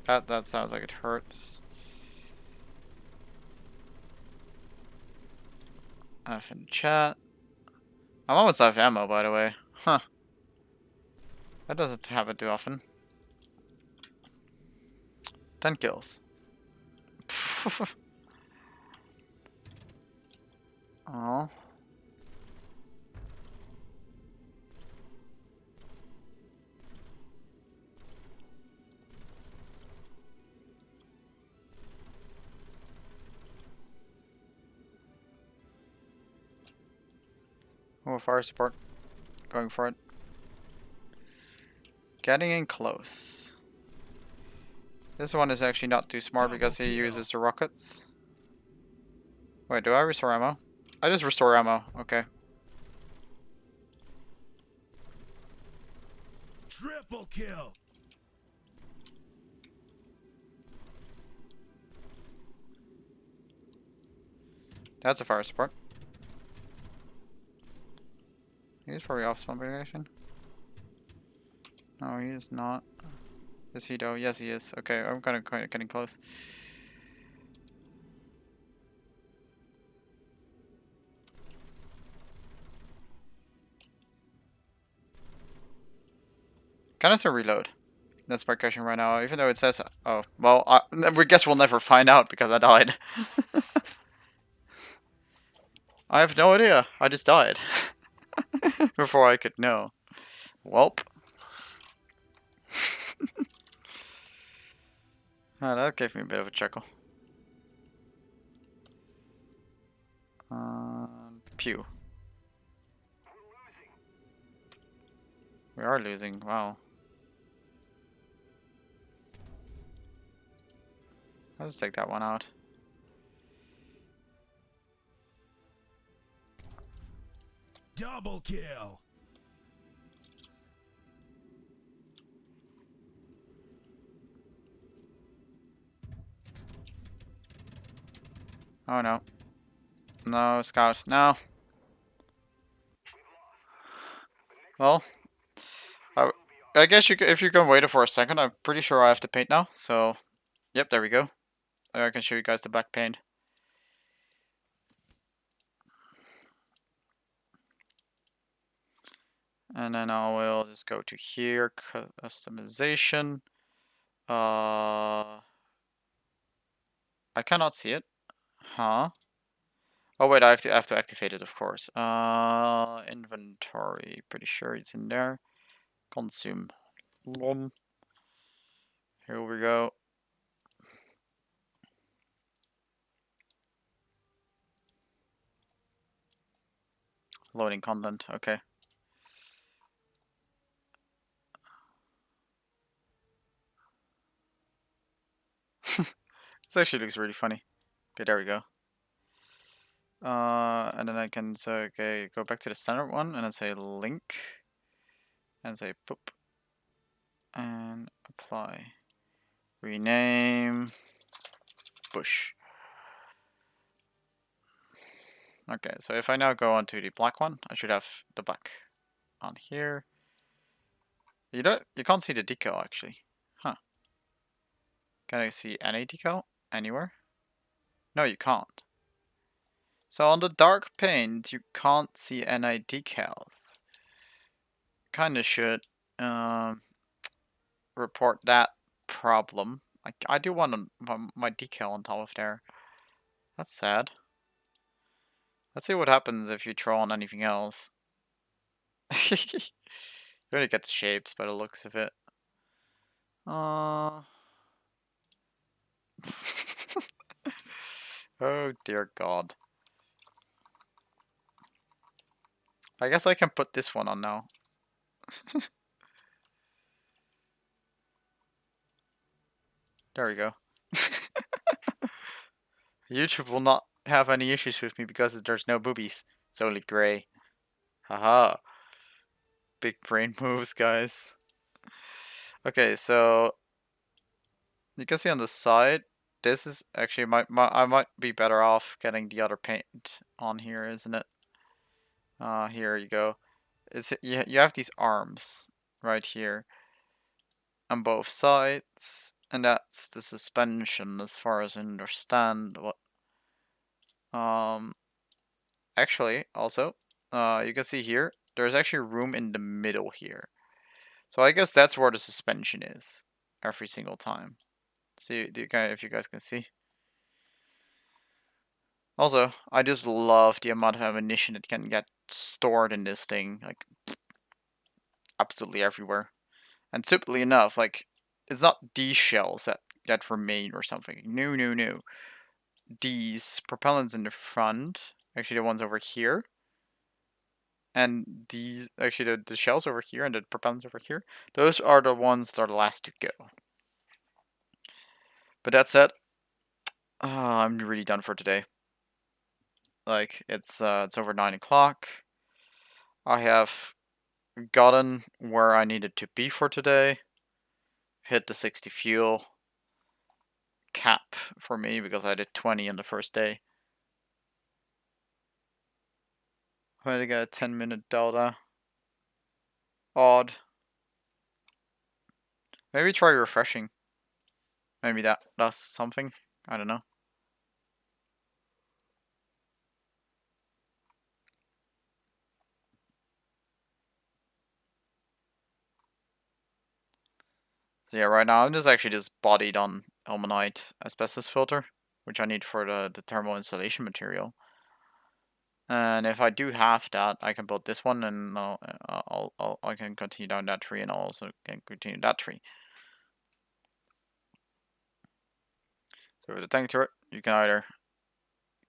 That sounds like it hurts. F in chat. I'm almost out of ammo, by the way. Huh. That doesn't happen too often. 10 kills. Oh. Oh, fire support. Going for it. Getting in close. This one is actually not too smart because he uses the rockets. Wait, do I restore ammo? I just restore ammo. Okay. Triple kill. That's a fire support. He's probably off spawn variation. No, he is not. Is he though? Yes, he is. Okay, I'm kind of getting close. Can I still reload? That's my question right now. Even though it says, oh, well, we guess we'll never find out because I died. I have no idea. I just died before I could know. Welp. That gave me a bit of a chuckle. Pew. We are losing. Wow. Let's take that one out. Double kill. Oh no. No, Scout. No. Well, I, I guess if you can wait for a second, I'm pretty sure I have to paint now. So, yep, there we go. I can show you guys the back paint. And then I will just go to here, customization. I cannot see it. Huh? Oh wait, I have to activate it, of course. Inventory. Pretty sure it's in there. Consume. Here we go. Loading content. Okay. This actually looks really funny. Okay, there we go. And then I can say, okay, go back to the standard one and then say link and say poop and apply. Rename bush. Okay, so if I now go onto the black one, I should have the black on here. You can't see the decal actually. Huh. Can I see any decal anywhere? No, you can't. So on the dark paint, you can't see any decals. Kinda should report that problem. I do want my decal on top of there. That's sad. Let's see what happens if you throw on anything else. You only get the shapes by the looks of it. Uh... Oh dear God. I guess I can put this one on now. There we go. YouTube will not have any issues with me because there's no boobies. It's only gray. Haha. Big brain moves, guys. Okay, so you can see on the side, this is actually I might be better off getting the other paint on here, isn't it? Here you go. You have these arms right here on both sides, and that's the suspension as far as I understand. What actually also you can see here there's actually room in the middle here, so I guess that's where the suspension is every single time. See, do you guys, if you guys can see. Also, I just love the amount of ammunition that can get stored in this thing, like absolutely everywhere. And typically enough, like it's not these shells that remain or something. No, no, no. These propellants in the front, actually the ones over here, and these actually the shells over here and the propellants over here, those are the ones that are the last to go. But that said, I'm really done for today. Like it's over 9 o'clock. I have gotten where I needed to be for today. Hit the 60 fuel cap for me because I did 20 on the first day. I had to get a 10-minute delta. Odd. Maybe try refreshing. Maybe that does something. I don't know. So yeah, right now I'm just actually just bodied on ilmenite asbestos filter, which I need for the thermal insulation material. And if I do have that, I can build this one, and I can continue down that tree, and I'll also can continue that tree. So with the tank turret, you can either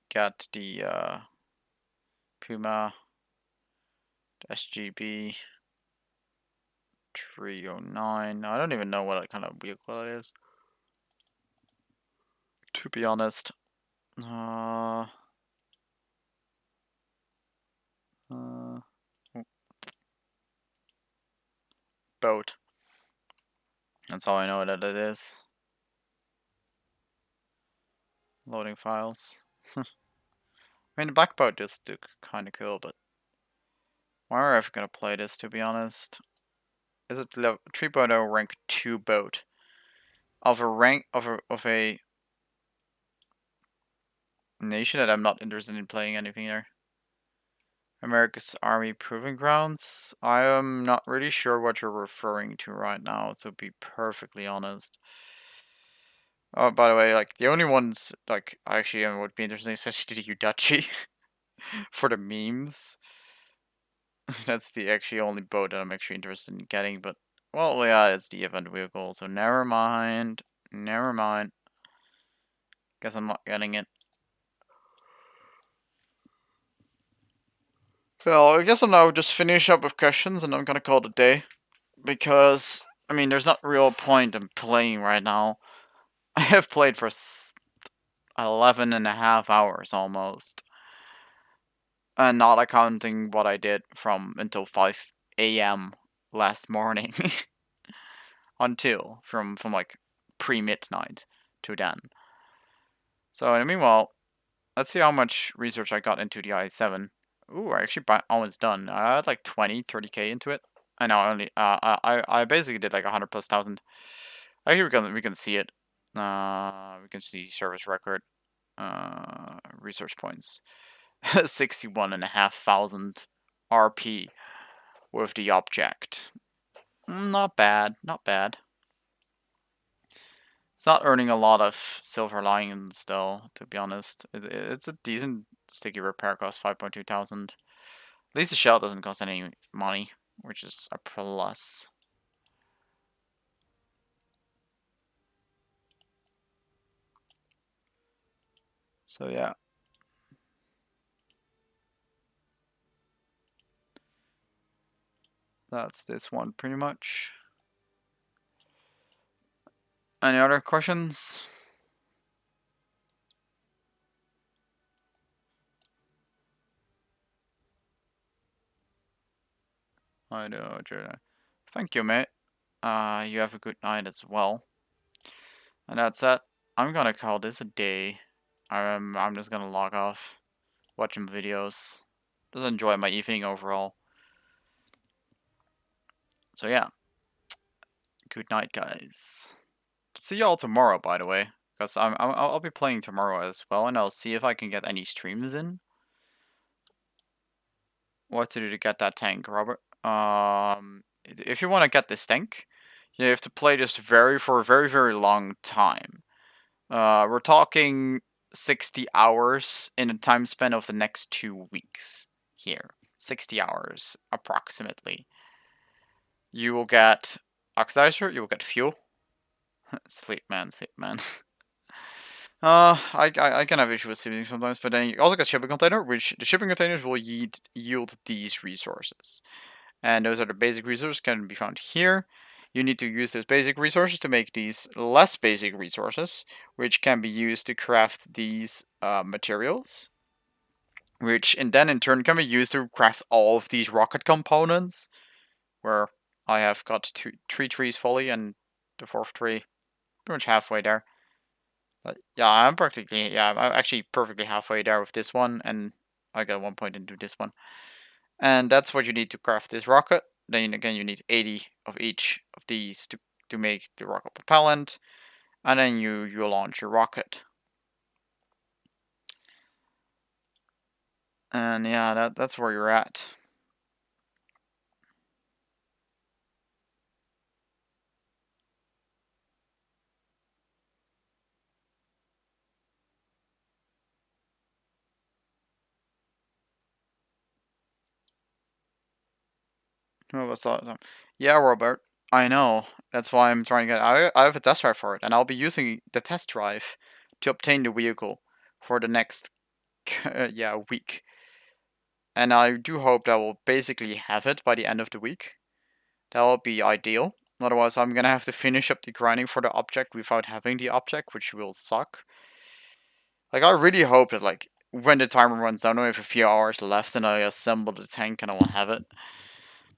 get the Puma SGB 309. I don't even know what kind of vehicle it is, to be honest. Uh, uh, boat. That's all I know that it is. Loading files. I mean, the black boat does look kind of cool, but why are I ever gonna play this, to be honest? Is it 3.0 rank 2 boat of a rank of a nation that I'm not interested in playing anything there? America's Army Proving Grounds. I am not really sure what you're referring to right now, to be perfectly honest. Oh, by the way, like the only ones like actually would be interesting is actually the Udachi for the memes. That's the actually only boat that I'm actually interested in getting, but well, yeah, it's the event vehicle, so never mind. Never mind. Guess I'm not getting it. Well, I guess I'll now just finish up with questions and I'm gonna call it a day. Because, I mean, there's not real point in playing right now. I have played for 11 and a half hours almost. And not accounting what I did from until 5 a.m. last morning. Until, from like pre-midnight to then. So, meanwhile, let's see how much research I got into the i7. Ooh, I actually almost done. I had like 30k into it. I know, I only, I basically did like 100 plus thousand. Actually, we can see it. We can see service record, research points. 61,500 RP with the object. Not bad, not bad. It's not earning a lot of silver lions though, to be honest. It's a decent sticky repair cost, 5.2 thousand. At least the shell doesn't cost any money, which is a plus. So yeah. That's this one pretty much. Any other questions? I know, Jordan. Thank you, mate. You have a good night as well. And that's it. I'm gonna call this a day. I'm just gonna log off, watch some videos, just enjoy my evening overall. So yeah, good night, guys. See y'all tomorrow, by the way, because I'll be playing tomorrow as well, and I'll see if I can get any streams in. What to do to get that tank, Robert? If you want to get this tank, you have to play this for a very very long time. We're talking 60 hours in a time span of the next 2 weeks here. 60 hours approximately. You will get oxidizer, you will get fuel. Sleep, man, sleep, man. I can have issues with sleeping sometimes, but then you also get shipping container, which the shipping containers will yield these resources. And those are the basic resources can be found here. You need to use those basic resources to make these less basic resources, which can be used to craft these materials, which and then in turn can be used to craft all of these rocket components, where I have got three trees fully and the fourth tree pretty much halfway there. But yeah, I'm actually perfectly halfway there with this one, and I got 1 point into this one. And that's what you need to craft this rocket. Then again, you need 80 of each of these to make the rocket propellant, and then you launch your rocket. And yeah, that's where you're at. Who was that? Yeah, Robert. I know. That's why I'm trying to get. I have a test drive for it, and I'll be using the test drive to obtain the vehicle for the next yeah week. And I do hope that we'll basically have it by the end of the week. That will be ideal. Otherwise, I'm gonna have to finish up the grinding for the object without having the object, which will suck. Like, I really hope that, like, when the timer runs down, I have a few hours left and I assemble the tank and I will have it.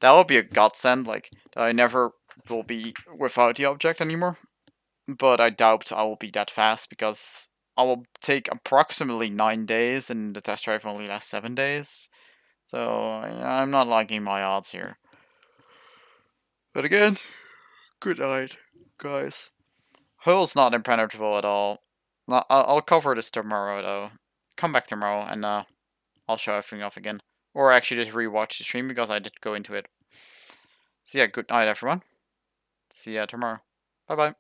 That will be a godsend, like, that I never will be without the object anymore. But I doubt I will be that fast because I will take approximately 9 days and the test drive only lasts 7 days. So, yeah, I'm not liking my odds here. But again, good night, guys. Hull's not impenetrable at all. I'll cover this tomorrow, though. Come back tomorrow, and I'll show everything off again. Or actually just rewatch the stream, because I did go into it. So yeah, good night, everyone. See ya tomorrow. Bye-bye.